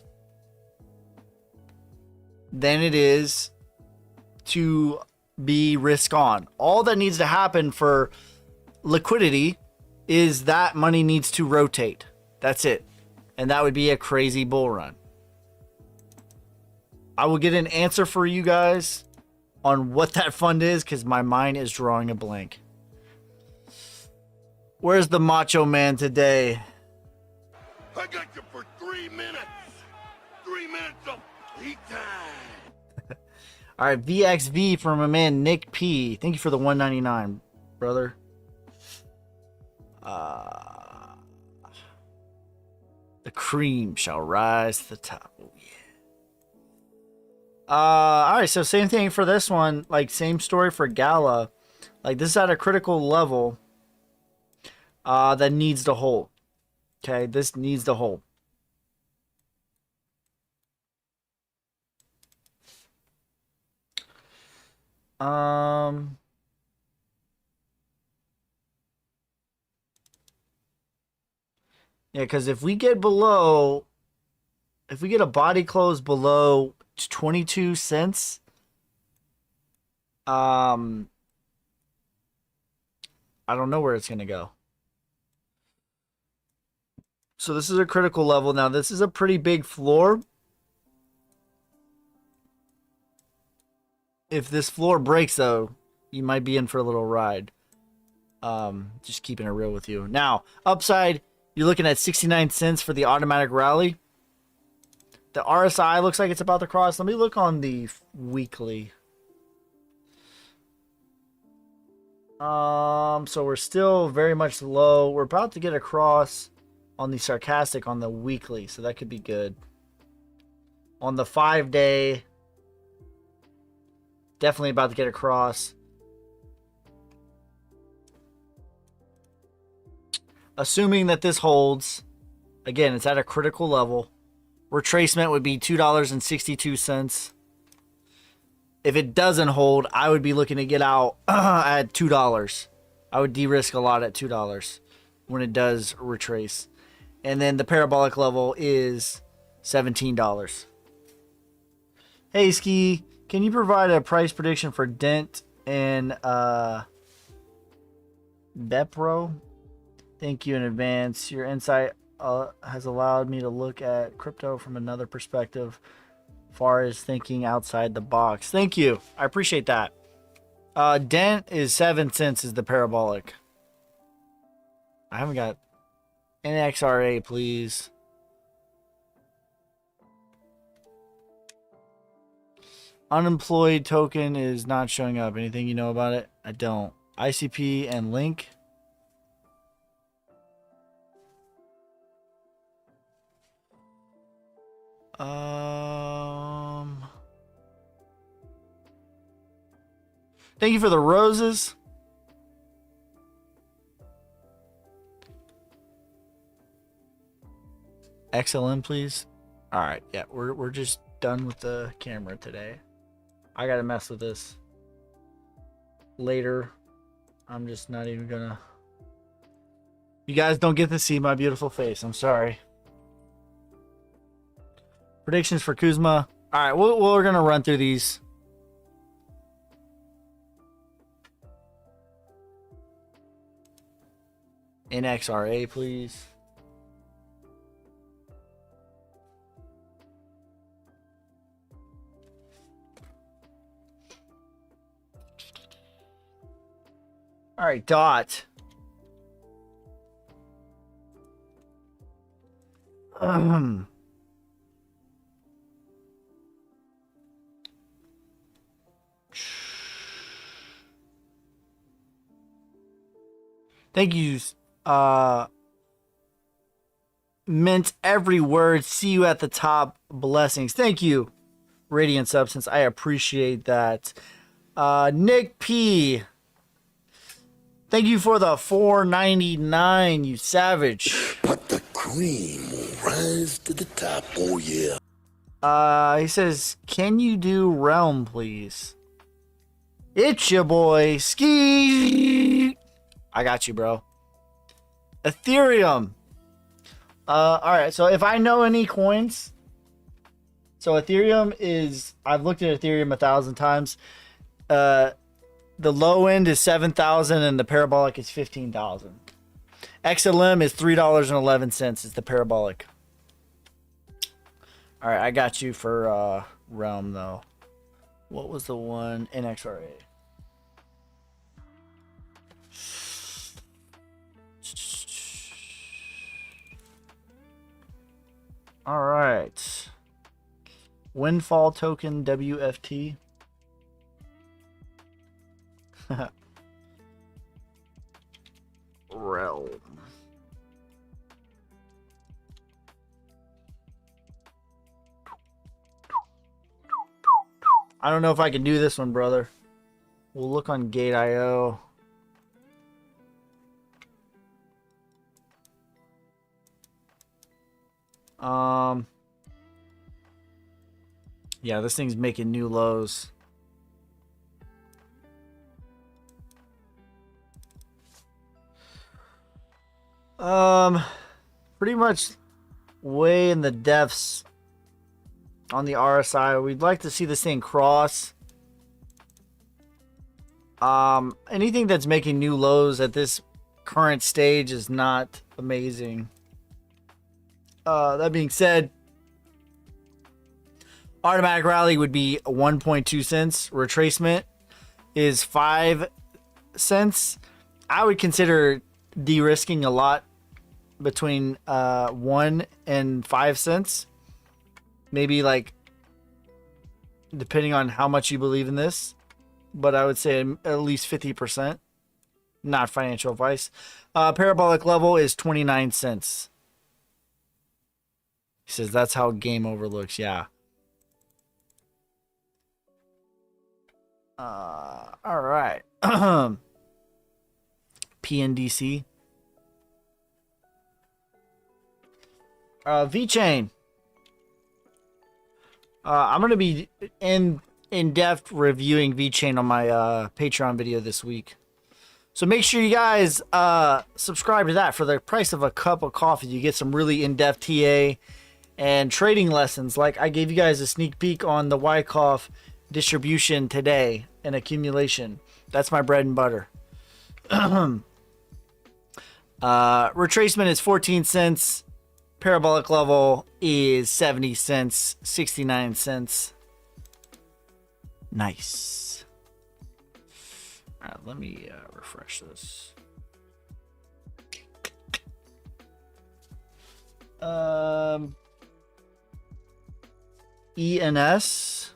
than it is to be risk on. All that needs to happen for liquidity is that money needs to rotate. That's it. And that would be a crazy bull run. I will get an answer for you guys on what that fund is because my mind is drawing a blank. Where's the Macho Man today? I got you for 3 minutes. 3 minutes of heat time. All right, VXV from my man Nick P. Thank you for the 199, brother. The cream shall rise to the top. Oh, yeah. All right, so same thing for this one. Like same story for Gala. Like this is at a critical level that needs to hold. Okay, this needs to hold. Yeah, because if we get below, if we get a body close below 22 cents, I don't know where it's gonna go. So this is a critical level. Now this is a pretty big floor. If this floor breaks though, you might be in for a little ride. Just keeping it real with you. Now, upside, you're looking at 69 cents for the automatic rally. The RSI looks like it's about to cross. Let me look on the weekly. So we're still very much low. We're about to get across on the sarcastic on the weekly, so that could be good. On the 5-day, definitely about to get across. Assuming that this holds, again, it's at a critical level. Retracement would be $2.62. If it doesn't hold, I would be looking to get out at $2. I would de-risk a lot at $2 when it does retrace. And then the parabolic level is $17. Hey, Ski, can you provide a price prediction for Dent and Bepro? Thank you in advance. Your insight has allowed me to look at crypto from another perspective, far as thinking outside the box. Thank you. I appreciate that. Dent is 7 cents is the parabolic. I haven't got NXRA, please. Unemployed token is not showing up. Anything you know about it? I don't. ICP and Link. Thank you for the roses. XLM, please. All right, yeah, we're just done with the camera today. I gotta mess with this later. I'm just not even gonna. You guys don't get to see my beautiful face. I'm sorry. Predictions for Kuzma. All right, we're gonna run through these. NXRA, please. All right, DOT. Thank you. Meant every word. See you at the top. Blessings. Thank you, Radiant Substance. I appreciate that. Nick P. Thank you for the $4.99, you savage. But the cream will rise to the top. Oh, yeah. He says, can you do Realm, please? It's your boy, Ski. I got you, bro. Ethereum. Alright, so if I know any coins, so Ethereum is, I've looked at Ethereum 1,000 times. The low end is 7,000 and the parabolic is 15,000. XLM is $3.11 is the parabolic. Alright, I got you for Realm though. What was the one? NXRA. Alright. Windfall token WFT. Realm. I don't know if I can do this one, brother. We'll look on Gate.io. Yeah, this thing's making new lows. Pretty much way in the depths on the RSI. We'd like to see this thing cross. Anything that's making new lows at this current stage is not amazing. That being said, automatic rally would be 1.2 cents. Retracement is 5 cents. I would consider de-risking a lot between 1 and 5 cents. maybe like, depending on how much you believe in this, but I would say at least 50%. Not financial advice. Parabolic level is 29 cents. He says that's how game over looks. Yeah. All right. PNDC. VeChain. I'm gonna be in depth reviewing VeChain on my Patreon video this week. So make sure you guys subscribe to that. For the price of a cup of coffee, you get some really in-depth TA and trading lessons. Like I gave you guys a sneak peek on the Wyckoff distribution today and accumulation. That's my bread and butter. Retracement is 14 cents. Parabolic level is 70 cents, 69 cents. Nice. All right, let me refresh this. ENS.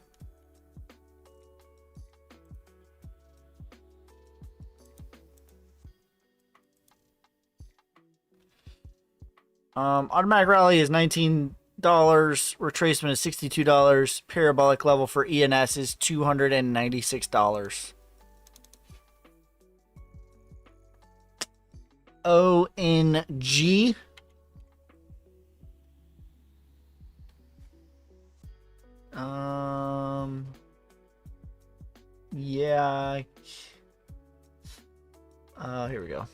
Automatic rally is $19. Retracement is $62. Parabolic level for ENS is $296. ONG. Yeah. Here we go.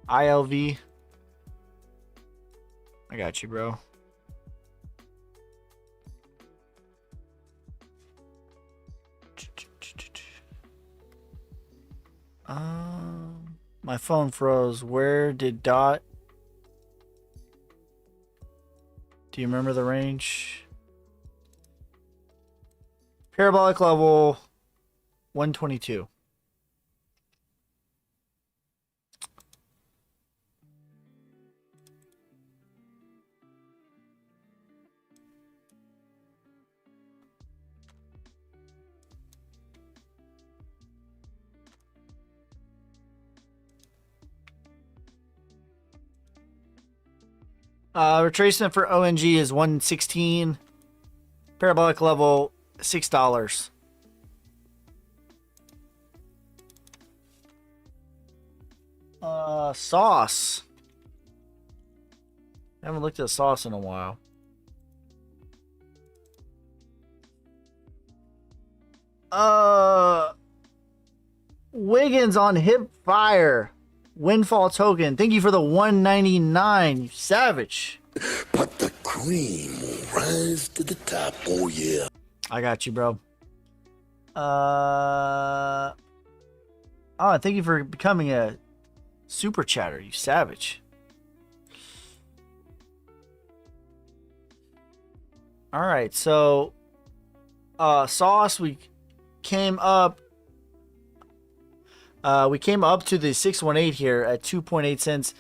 ILV. I got you, bro. My phone froze. Where did Dot? Do you remember the range? Parabolic level 122. Retracement for ONG is 116. Parabolic level $6. Sauce. I haven't looked at sauce in a while. Wiggins on hip fire. Windfall token. Thank you for the $199, you savage. But the cream will rise to the top. Oh, yeah. I got you, bro. Oh, thank you for becoming a super chatter, you savage. All right, so sauce, we came up to the 618 here at 2.8 cents.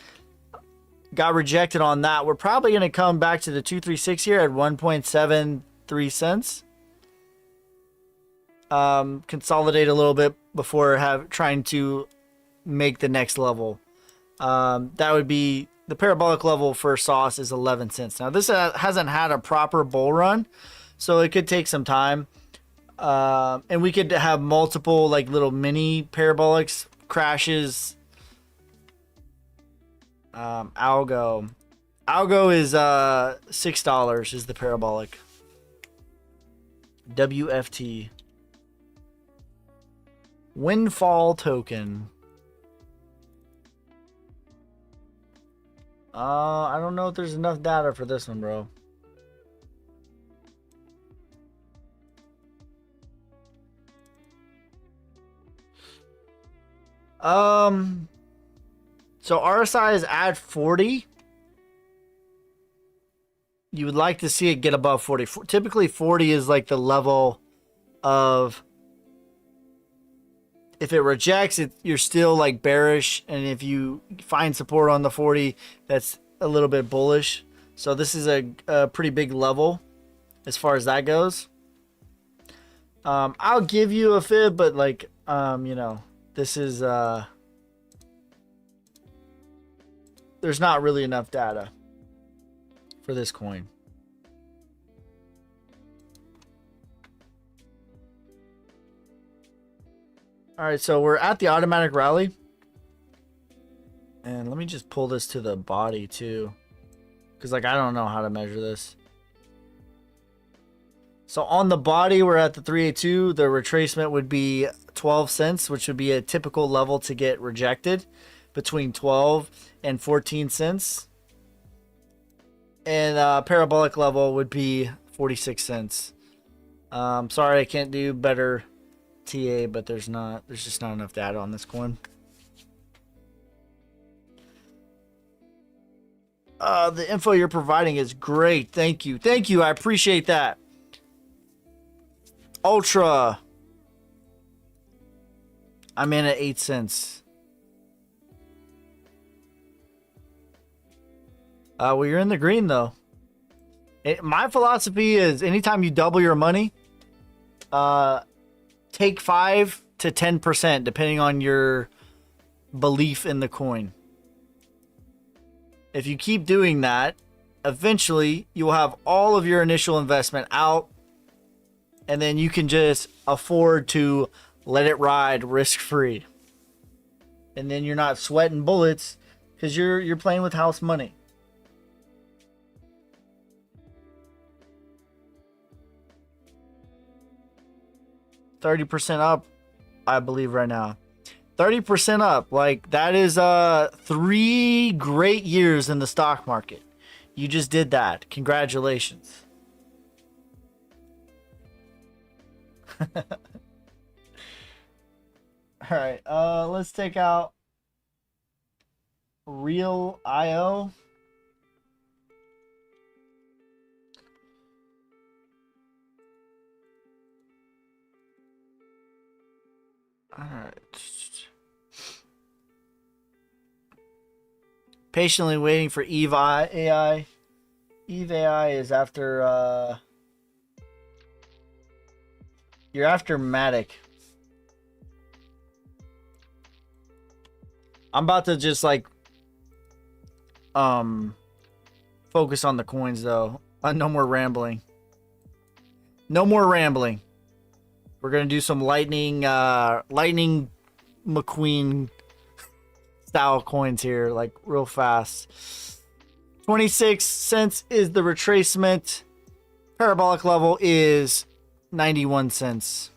Got rejected on that. We're probably going to come back to the 236 here at 1.73 cents. Consolidate a little bit before trying to make the next level. That would be the parabolic level for sauce is 11 cents. Now this hasn't had a proper bull run, so it could take some time. And we could have multiple like little mini parabolics crashes. Algo is $6 is the parabolic. WFT. Windfall token. I don't know if there's enough data for this one, bro. So RSI is at 40. You would like to see it get above 40. Typically 40 is like the level of, if it rejects it, you're still like bearish. And if you find support on the 40, that's a little bit bullish. So this is a pretty big level as far as that goes. I'll give you a fib, but like, you know, this is, there's not really enough data for this coin. All right, so we're at the automatic rally. And let me just pull this to the body too, because like I don't know how to measure this. So on the body, we're at the 382. The retracement would be 12 cents, which would be a typical level to get rejected, between 12 and 14 cents. And parabolic level would be 46 cents. Sorry, I can't do better TA, but there's just not enough data on this coin. The info you're providing is great. Thank you. Thank you. I appreciate that. Ultra. I'm in at 8 cents. Well, you're in the green, though. My philosophy is anytime you double your money, take 5 to 10%, depending on your belief in the coin. If you keep doing that, eventually you will have all of your initial investment out, and then you can just afford to let it ride risk-free. And then you're not sweating bullets because you're playing with house money. $30% up, I believe right now. 30% up. Like, that is 3 great years in the stock market. You just did that. Congratulations. All right, let's take out Real IO. All right. Patiently waiting for Eve AI. Eve AI is after you're after Matic. I'm about to just like focus on the coins though. No more rambling. No more rambling. We're gonna do some Lightning McQueen style coins here, like real fast. 26 cents is the retracement. Parabolic level is 91 cents.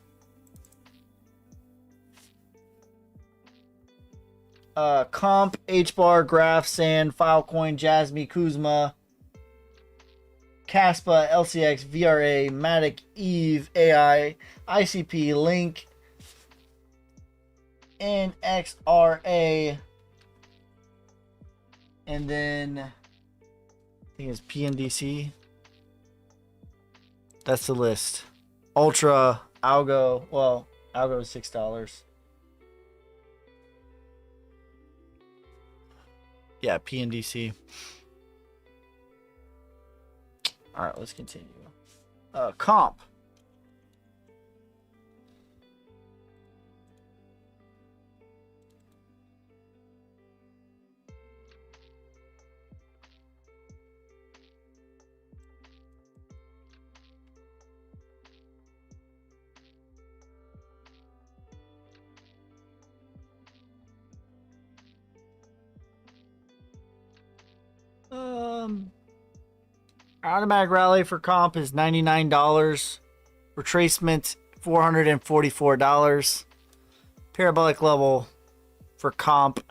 Comp, H-Bar, Graph, Sand, Filecoin, Jasmy, Kuzma, Caspa, LCX, VRA, Matic, Eve, AI, ICP, Link, NXRA, and then I think it's PNDC. That's the list. Ultra, Algo. Well, Algo is $6. Yeah, PNDC. All right, let's continue. Comp. Automatic rally for comp is $99. Retracement $444. Parabolic level for comp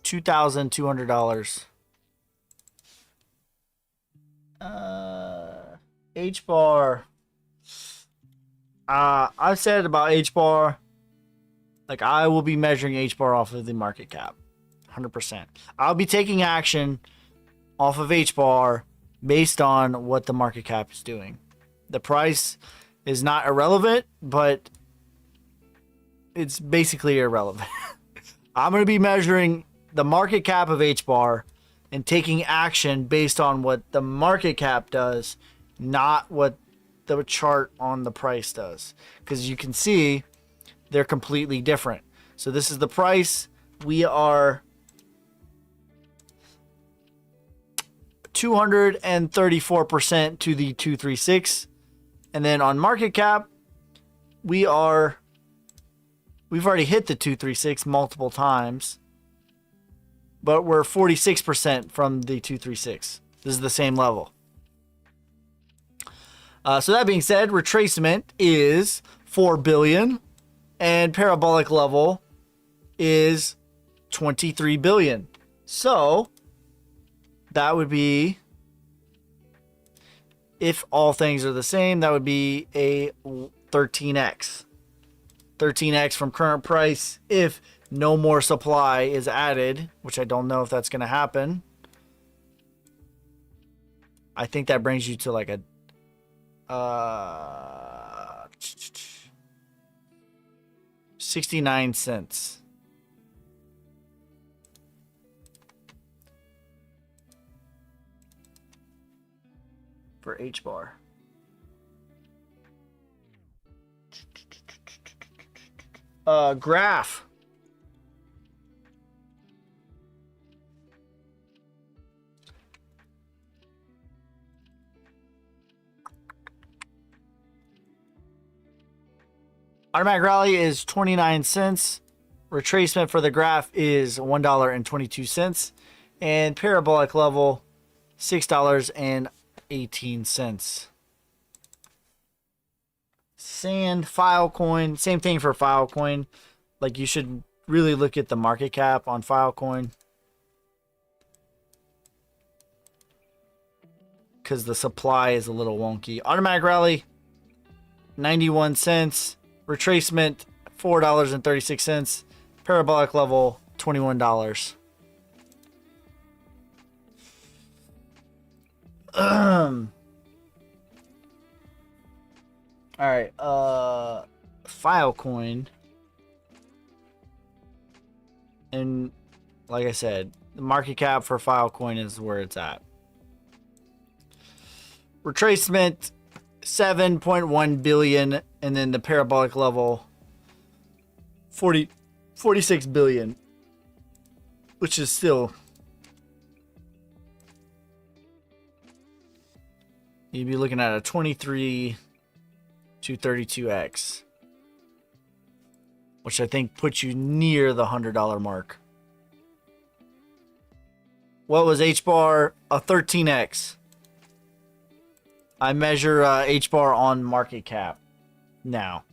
$2,200. H bar. I've said about H bar, like I will be measuring H bar off of the market cap, 100%. I'll be taking action off of H bar based on what the market cap is doing. The price is not irrelevant, but it's basically irrelevant. I'm going to be measuring the market cap of H bar and taking action based on what the market cap does, not what the chart on the price does. Because you can see they're completely different. So this is the price. We are 234% to the 236. And then on market cap, we've already hit the 236 multiple times, but we're 46% from the 236. This is the same level. So that being said, retracement is 4 billion and parabolic level is 23 billion. So that would be, if all things are the same, that would be a 13x. 13x from current price if no more supply is added, which I don't know if that's going to happen. I think that brings you to like a 69 cents. For H bar. Graph. Automatic rally is 29 cents. Retracement for the graph is $1.22. And parabolic level, $6.18. Sand, Filecoin, same thing for Filecoin. Like, you should really look at the market cap on Filecoin, because the supply is a little wonky. Automatic rally, 91 cents. Retracement, $4.36. Parabolic level, $21. All right, Filecoin, and like I said, the market cap for Filecoin is where it's at. Retracement, 7.1 billion, and then the parabolic level, 46 billion, which is still, you'd be looking at a 23 to 32x, which I think puts you near the $100 mark. What was H bar? A 13x. I measure H bar on market cap now.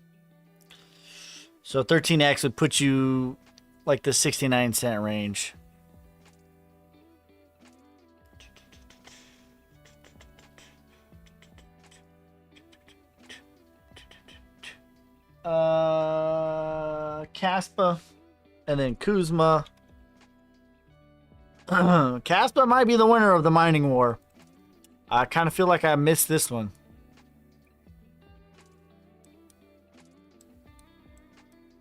So 13x would put you like the 69 cent range. Kaspa, and then Kuzma. Kaspa might be the winner of the mining war. I kind of feel like I missed this one.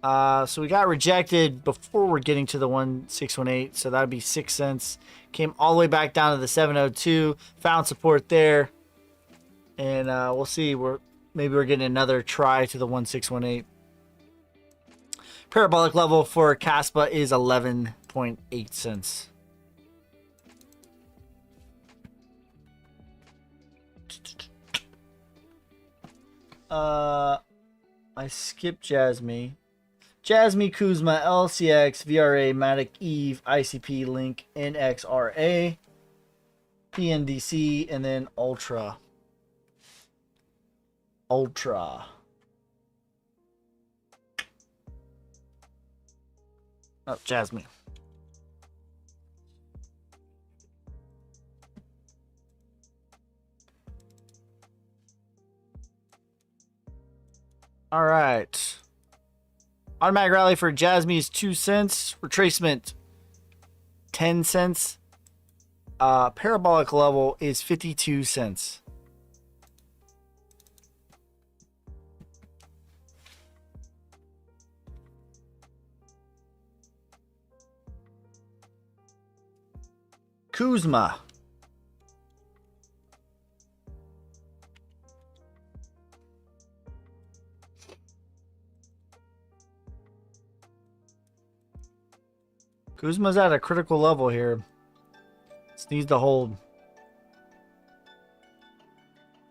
So we got rejected before we're getting to the 1618, so that would be 6 cents. Came all the way back down to the 702, found support there, and we'll see. Maybe we're getting another try to the 1618. Parabolic level for Kaspa is 11.8 cents. I skipped Jasmy. Jasmy, Kuzma, LCX, VRA, Matic, Eve, ICP, Link, NXRA, PNDC, and then Ultra. Ultra. Oh, Jasmy. All right. Automatic rally for Jasmy is 2 cents. Retracement, 10 cents. Parabolic level is 52 cents. Kuzma. Kuzma's at a critical level here. This needs to hold.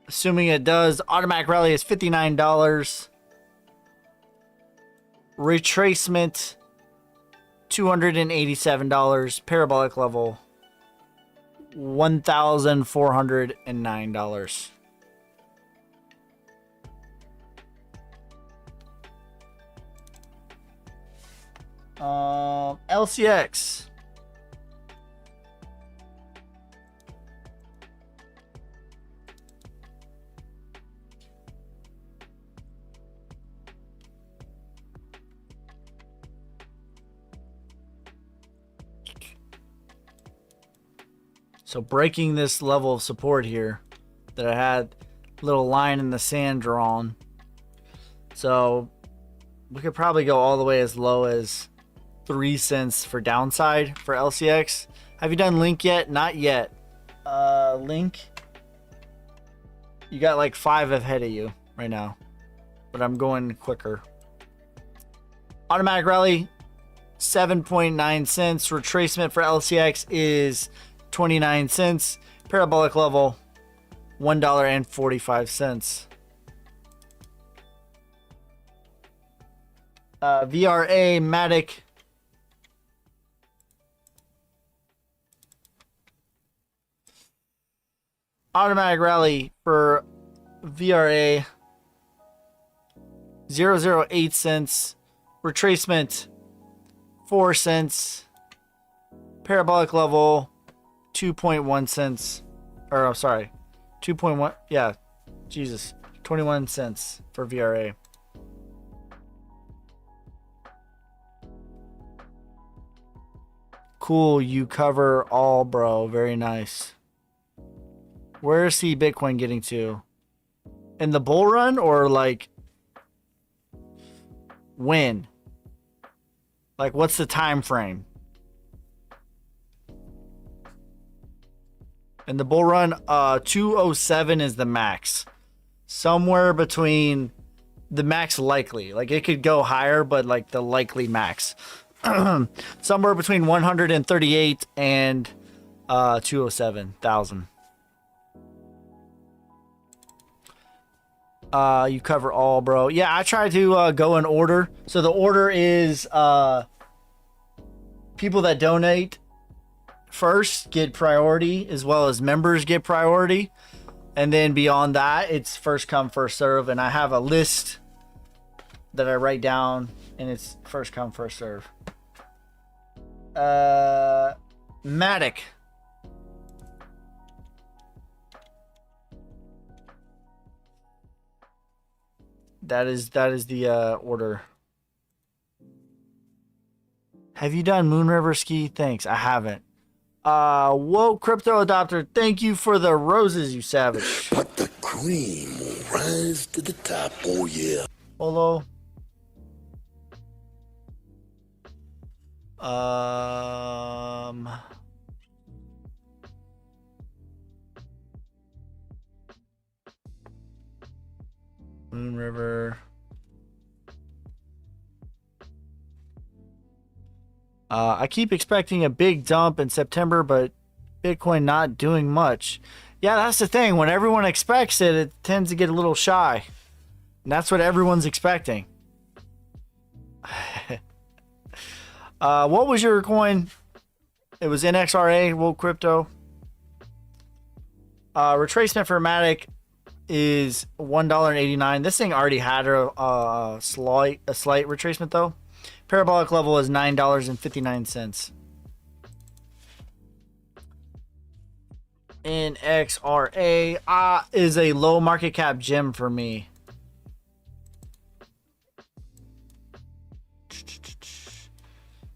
Assuming it does, automatic rally is $59. Retracement, $287. Parabolic level, $1,409. LCX. So breaking this level of support here that I had a little line in the sand drawn. So we could probably go all the way as low as 3 cents for downside for LCX. Have you done Link yet? Not yet. Link, you got like 5 ahead of you right now, but I'm going quicker. Automatic rally, 7.9 cents. Retracement for LCX is 29 cents. Parabolic level, $1.45. VRA Matic, automatic rally for VRA, 0.008 cents. Retracement, 4 cents. Parabolic level, 2.1 cents. Or, I'm sorry, 2.1. Yeah, Jesus, 21 cents for VRA. Cool, you cover all, bro. Very nice. Where is he Bitcoin getting to? In the bull run or like when? Like what's the time frame? In the bull run, 207 is the max. Somewhere between the max likely. Like it could go higher, but like the likely max. Somewhere between 138 and 207,000. You cover all, bro. Yeah, I try to go in order. So the order is people that donate first get priority, as well as members get priority. And then beyond that, it's first come, first serve. And I have a list that I write down, and it's first come, first serve. Matic. That is the order. Have you done Moonriver Ski? Thanks, I haven't. Whoa, Crypto Adopter, thank you for the roses, you savage. But the cream will rise to the top, oh yeah. Polo. Moonriver. I keep expecting a big dump in September, but Bitcoin not doing much. Yeah, that's the thing. When everyone expects it, it tends to get a little shy. And that's what everyone's expecting. What was your coin? It was NXRA, World Crypto. Retracement for Matic is $1.89. This thing already had a slight retracement though. Parabolic level is $9.59. NXRA is a low market cap gem for me.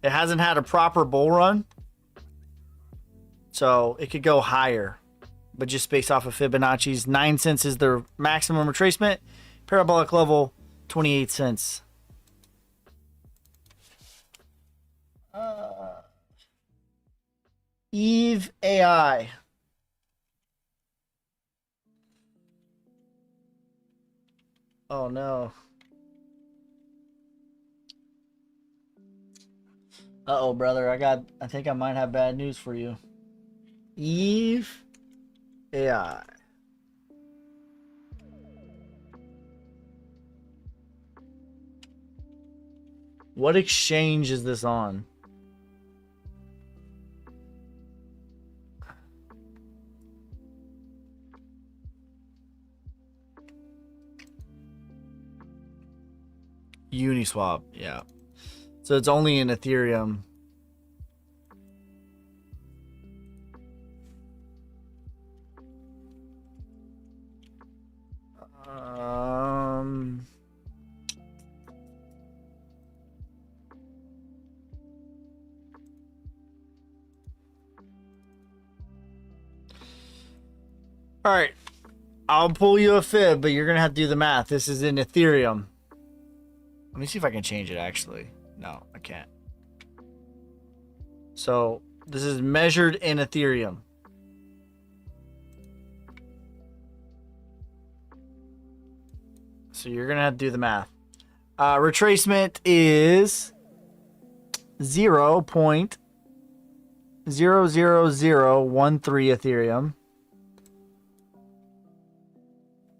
It hasn't had a proper bull run, so it could go higher, but just based off of Fibonacci's, 9 cents is the maximum retracement. Parabolic level, 28 cents. Eve Eve AI. Oh no. Uh-oh, brother. I think I might have bad news for you. Eve AI. What exchange is this on? Uniswap, yeah. So it's only in Ethereum. All right. I'll pull you a fib, but you're going to have to do the math. This is in Ethereum. Let me see if I can change it, actually. No, I can't. So, this is measured in Ethereum. So, you're going to have to do the math. Retracement is 0.00013 Ethereum.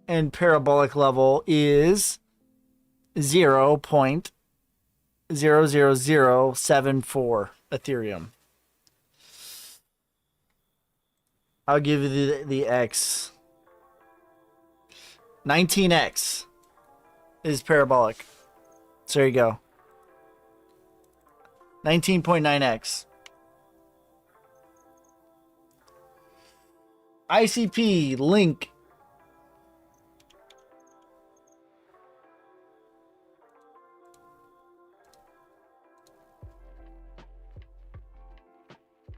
And parabolic level is 0.00074 Ethereum. I'll give you the X. 19X is parabolic. So there you go. 19.9X. ICP link.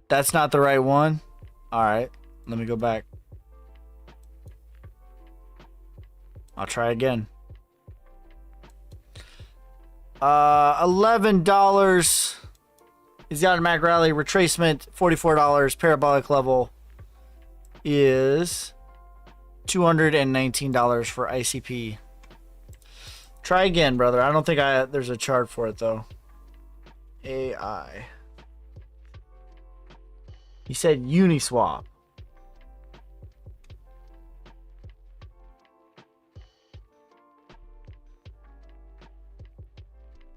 That's not the right one. All right, let me go back. I'll try again. $11 is the automatic rally. Retracement $44. Parabolic level is $219 for ICP. Try again, brother. I don't think there's a chart for it though. AI. He said Uniswap.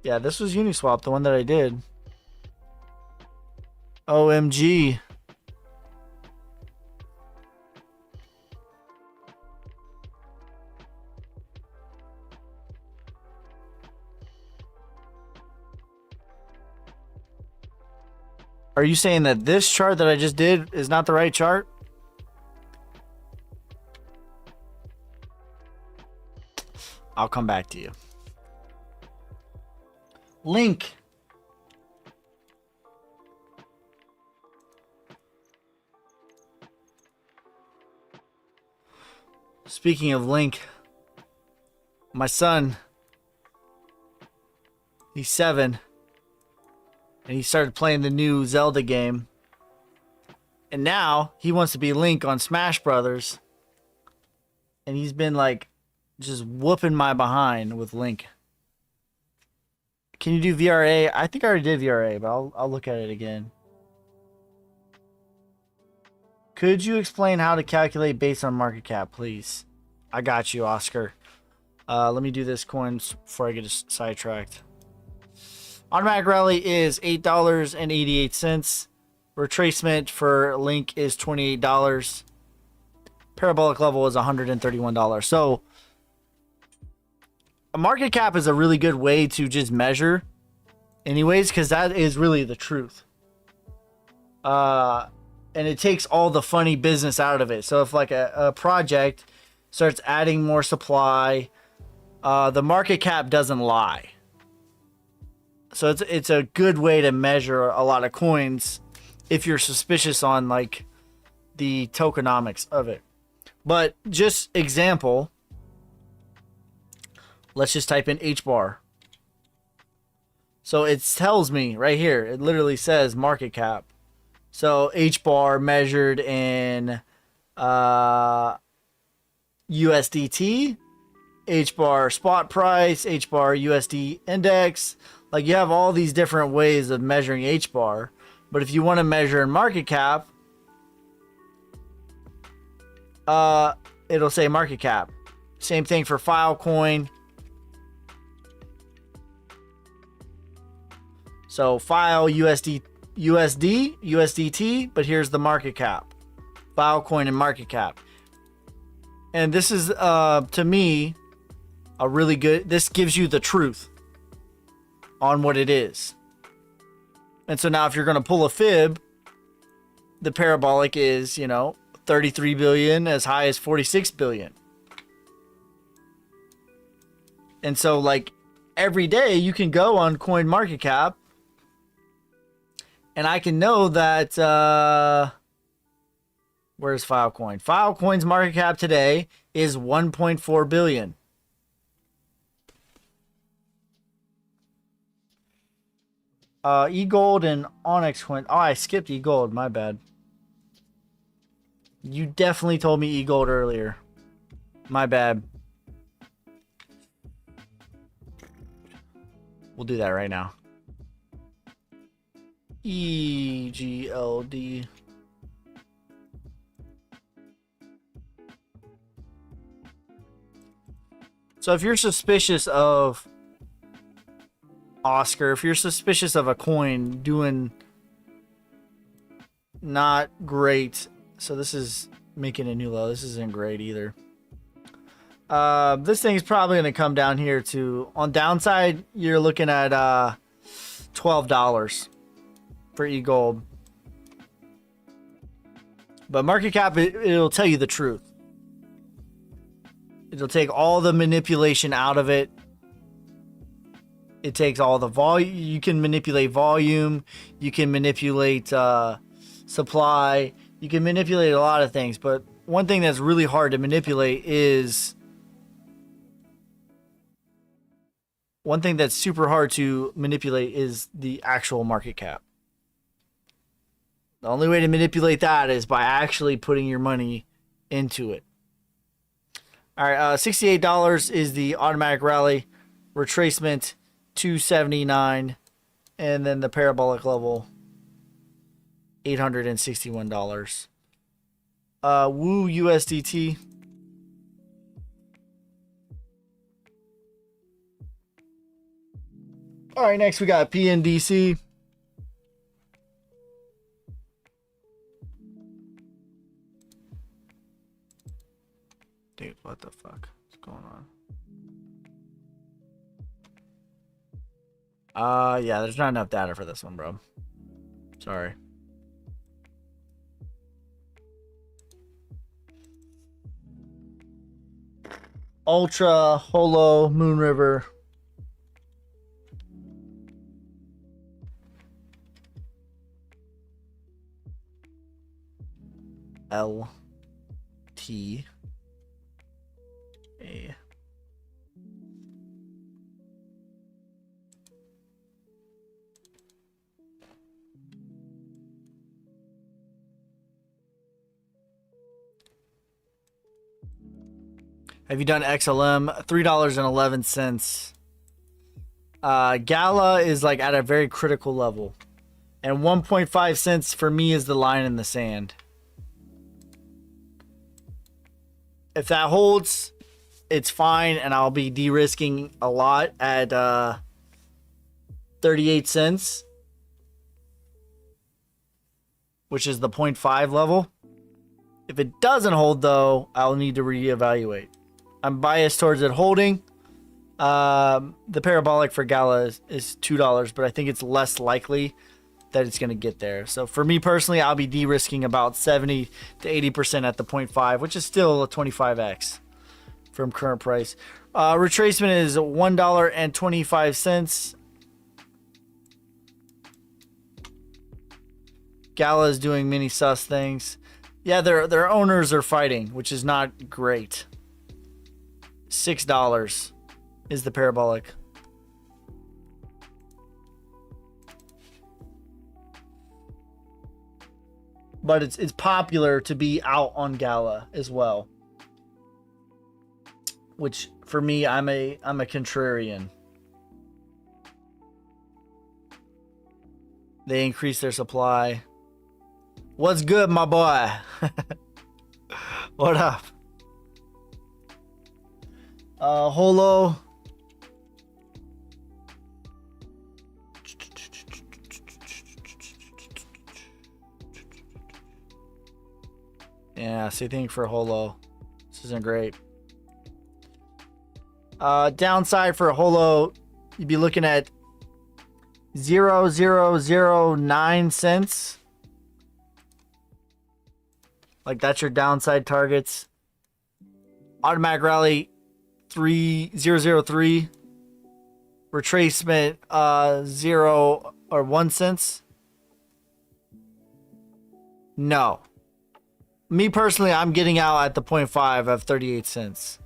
Yeah, this was Uniswap, the one that I did. OMG. Are you saying that this chart that I just did is not the right chart? I'll come back to you. Link. Speaking of Link, my son, he's 7. And he started playing the new Zelda game. And now he wants to be Link on Smash Brothers. And he's been like just whooping my behind with Link. Can you do VRA? I think I already did VRA, but I'll look at it again. Could you explain how to calculate based on market cap, please? I got you, Oscar. Let me do this coins before I get sidetracked. Automatic rally is $8.88. Retracement for Link is $28. Parabolic level is $131. So a market cap is a really good way to just measure anyways, because that is really the truth. And it takes all the funny business out of it. So if like a project starts adding more supply, the market cap doesn't lie. So it's a good way to measure a lot of coins if you're suspicious on like the tokenomics of it. But just example, let's just type in HBAR. So it tells me right here, it literally says market cap. So H bar measured in USDT, H bar spot price, H bar USD index. Like you have all these different ways of measuring H bar. But if you want to measure in market cap, it'll say market cap. Same thing for Filecoin. So File USDT, but here's the market cap. Filecoin and market cap. And this is to me a really good, this gives you the truth on what it is. And so now if you're going to pull a fib, the parabolic is, 33 billion as high as 46 billion. And so like every day you can go on CoinMarketCap and I can know that where's Filecoin? Filecoin's market cap today is 1.4 billion. eGold and Onyx Coin. Oh, I skipped eGold. My bad. You definitely told me eGold earlier. My bad. We'll do that right now. EGLD. So if you're suspicious of Oscar, if you're suspicious of a coin doing not great, so this is making a new low. This isn't great either. This thing's probably going to come down here to, on downside, you're looking at $12 for eGold. But market cap, it'll tell you the truth. It'll take all the manipulation out of it. It takes all the volume. You can manipulate volume. You can manipulate supply. You can manipulate a lot of things. But one thing that's really hard to manipulate is... One thing that's super hard to manipulate is the actual market cap. The only way to manipulate that is by actually putting your money into it. All right, $68 is the automatic rally. Retracement, $279. And then the parabolic level, $861. Woo USDT. All right, next we got PNDC. Dude, what the fuck is going on? Yeah, there's not enough data for this one, bro. Sorry. Ultra, Holo, Moon River. LT A. Have you done XLM? $3.11. Gala is like at a very critical level. And 1.5 cents for me is the line in the sand. If that holds, it's fine, and I'll be de-risking a lot at 38 cents, which is the 0.5 level. If it doesn't hold, though, I'll need to reevaluate. I'm biased towards it holding. The parabolic for Gala is $2, but I think it's less likely that it's going to get there. So for me personally, I'll be de-risking about 70 to 80% at the 0.5, which is still a 25x from current price. Retracement is $1.25. Gala is doing many sus things. Yeah, their owners are fighting, which is not great. $6 is the parabolic. but it's popular to be out on gala as well. Which for me, I'm a contrarian. They increase their supply. What's good, my boy? What up? Holo. Yeah, same thing for Holo. This isn't great. Downside for Holo, you'd be looking at 0.0009 cents. Like that's your downside targets. Automatic rally 3.003. Retracement 0 or 1 cents. No. Me personally, I'm getting out at the 0.5 of 38 cents.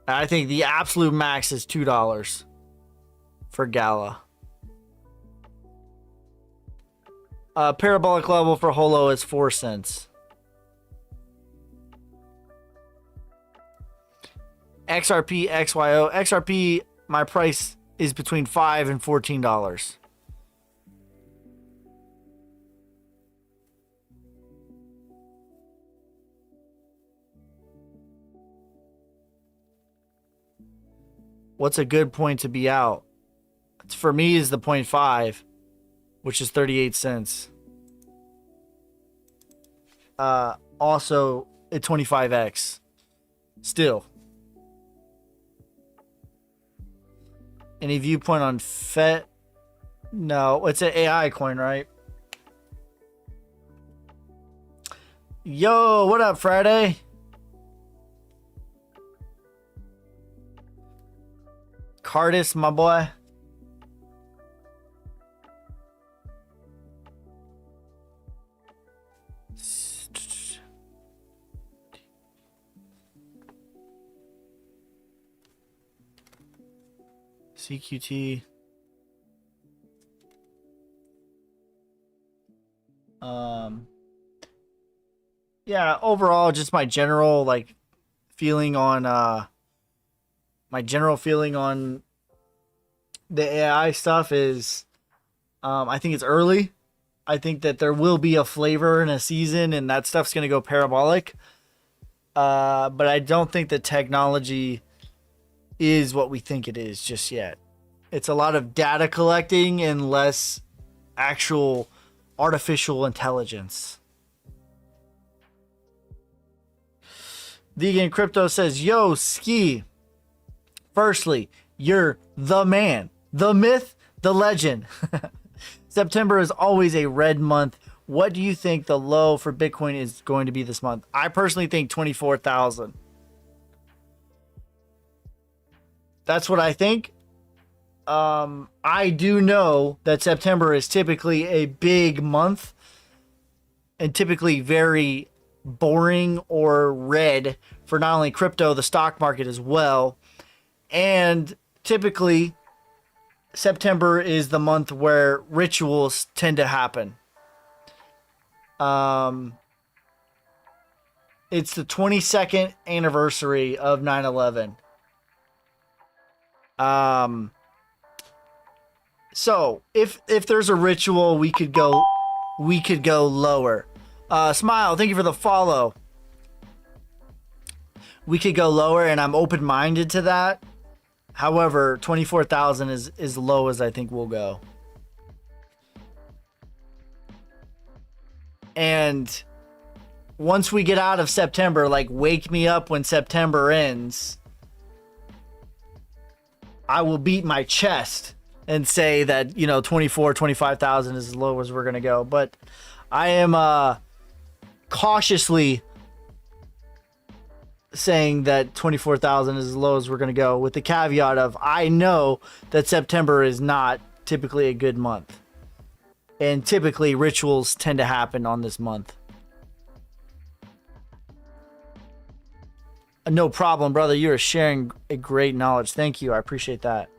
I think the absolute max is $2 for Gala. Parabolic level for Holo is 4 cents. XRP, XYO. XRP, my price is between $5 and $14. What's a good point to be out? For me is the 0.5, which is 38 cents. Also at 25x. Still. Any viewpoint on FET? No, it's an AI coin, right? Yo, what up, Friday? Cardis, my boy. CQT. Yeah, overall, just my general feeling on the AI stuff is I think it's early. I think that there will be a flavor in a season and that stuff's going to go parabolic. But I don't think the technology is what we think it is just yet. It's a lot of data collecting and less actual artificial intelligence. Vegan Crypto says, yo, Ski. Firstly, you're the man, the myth, the legend. September is always a red month. What do you think the low for Bitcoin is going to be this month? I personally think 24,000. That's what I think. I do know that September is typically a big month and typically very boring or red for not only crypto, the stock market as well. And typically September is the month where rituals tend to happen. It's the 22nd anniversary of 9/11. So if there's a ritual, we could go lower. Smile, thank you for the follow. We could go lower, and I'm open-minded to that. However, 24,000 is as low as I think we'll go. And once we get out of September, wake me up when September ends, I will beat my chest and say that, 25,000 is as low as we're going to go. But I am cautiously saying that 24,000 is as low as we're going to go, with the caveat of I know that September is not typically a good month. And typically rituals tend to happen on this month. No problem, brother. You are sharing a great knowledge. Thank you. I appreciate that.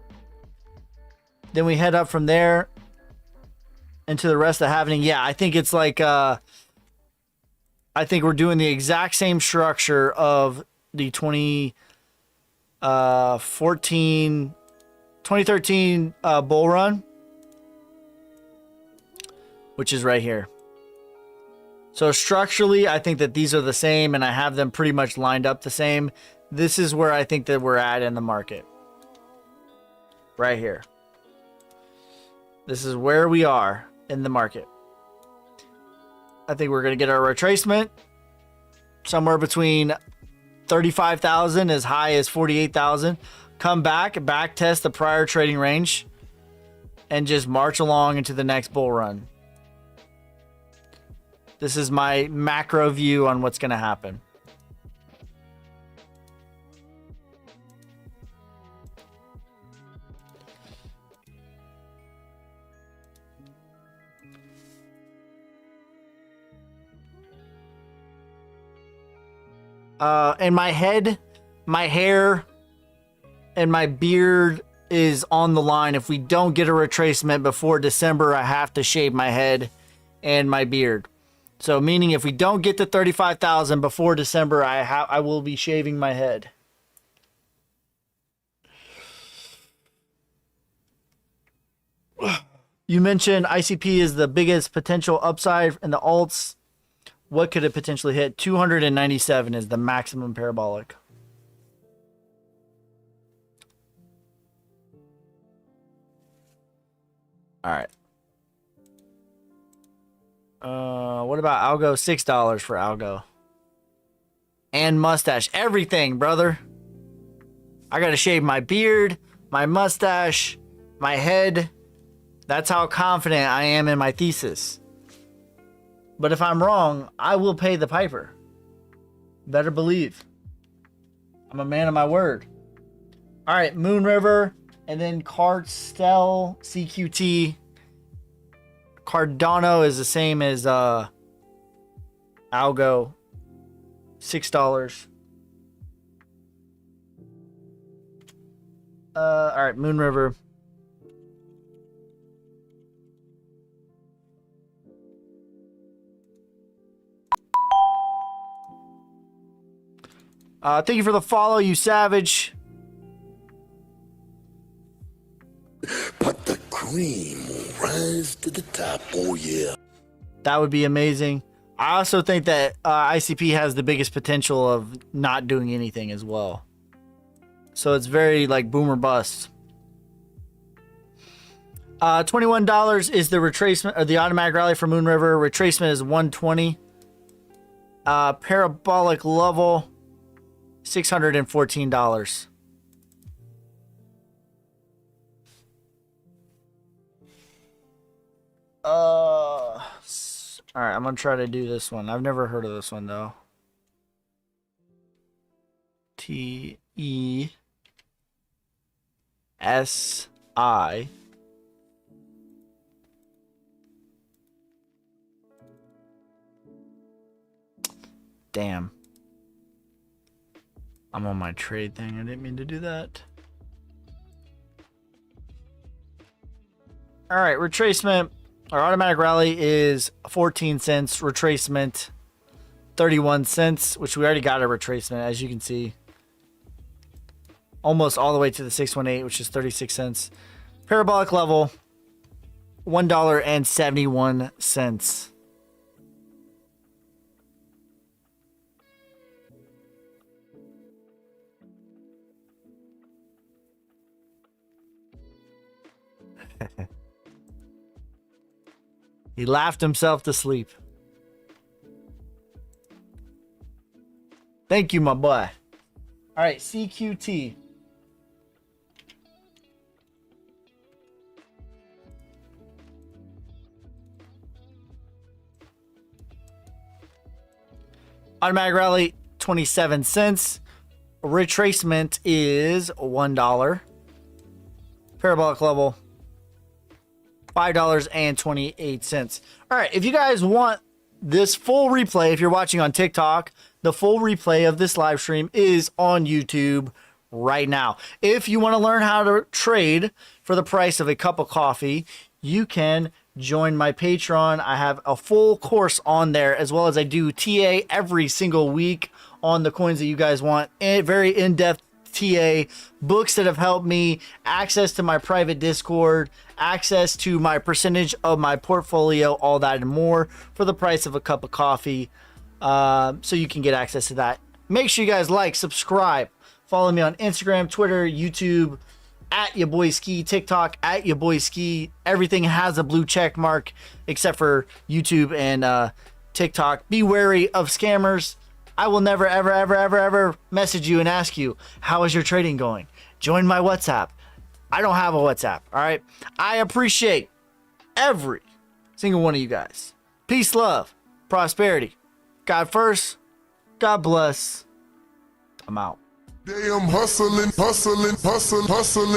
Then we head up from there. into the rest of the happening. Yeah, I think it's like I think we're doing the exact same structure of the 2013 bull run, which is right here. So structurally, I think that these are the same, and I have them pretty much lined up the same. This is where I think that we're at in the market. Right here. This is where we are in the market. I think we're going to get our retracement somewhere between 35,000 as high as 48,000. Come back test the prior trading range, and just march along into the next bull run. This is my macro view on what's going to happen. And my head, my hair, and my beard is on the line. If we don't get a retracement before December, I have to shave my head and my beard. So meaning if we don't get to 35,000 before December, I will be shaving my head. You mentioned ICP is the biggest potential upside in the alts. What could it potentially hit? 297 is the maximum parabolic. All right. What about Algo? $6 for Algo. And mustache. Everything, brother. I gotta shave my beard, my mustache, my head. That's how confident I am in my thesis. But if I'm wrong, I will pay the piper. Better believe. I'm a man of my word. All right, Moon River, and then Cartel CQT. Cardano is the same as Algo. $6. All right, Moon River. Thank you for the follow, you savage. But the cream will rise to the top, oh yeah. That would be amazing. I also think that ICP has the biggest potential of not doing anything as well. So it's very like boom or bust. $21 is the retracement or the automatic rally for Moon River. Retracement is 120. Parabolic level $614. All right, I'm gonna try to do this one. I've never heard of this one though. TESI. Damn. I'm on my trade thing. I didn't mean to do that. All right, retracement. Our automatic rally is 14 cents. Retracement, 31 cents, which we already got a retracement, as you can see. Almost all the way to the 618, which is 36 cents. Parabolic level, $1.71. He laughed himself to sleep. Thank you, my boy. All right, CQT. Automatic rally, 27 cents. Retracement is $1. Parabolic level, $5.28. All right, if you guys want this full replay, if you're watching on TikTok, the full replay of this live stream is on YouTube right now. If you want to learn how to trade for the price of a cup of coffee, you can join my Patreon. I have a full course on there, as well as I do TA every single week on the coins that you guys want. Very in-depth TA, books that have helped me, access to my private Discord, access to my percentage of my portfolio, all that and more for the price of a cup of coffee. So you can get access to that. Make sure you guys like, subscribe, follow me on Instagram, Twitter, YouTube, at your boy Ski, TikTok, at your boy Ski. Everything has a blue check mark except for YouTube and TikTok. Be wary of scammers. I will never, ever, ever, ever, ever message you and ask you, how is your trading going? Join my WhatsApp. I don't have a WhatsApp, all right? I appreciate every single one of you guys. Peace, love, prosperity. God first, God bless. I'm out. Damn hustling, hustling, hustling, hustling.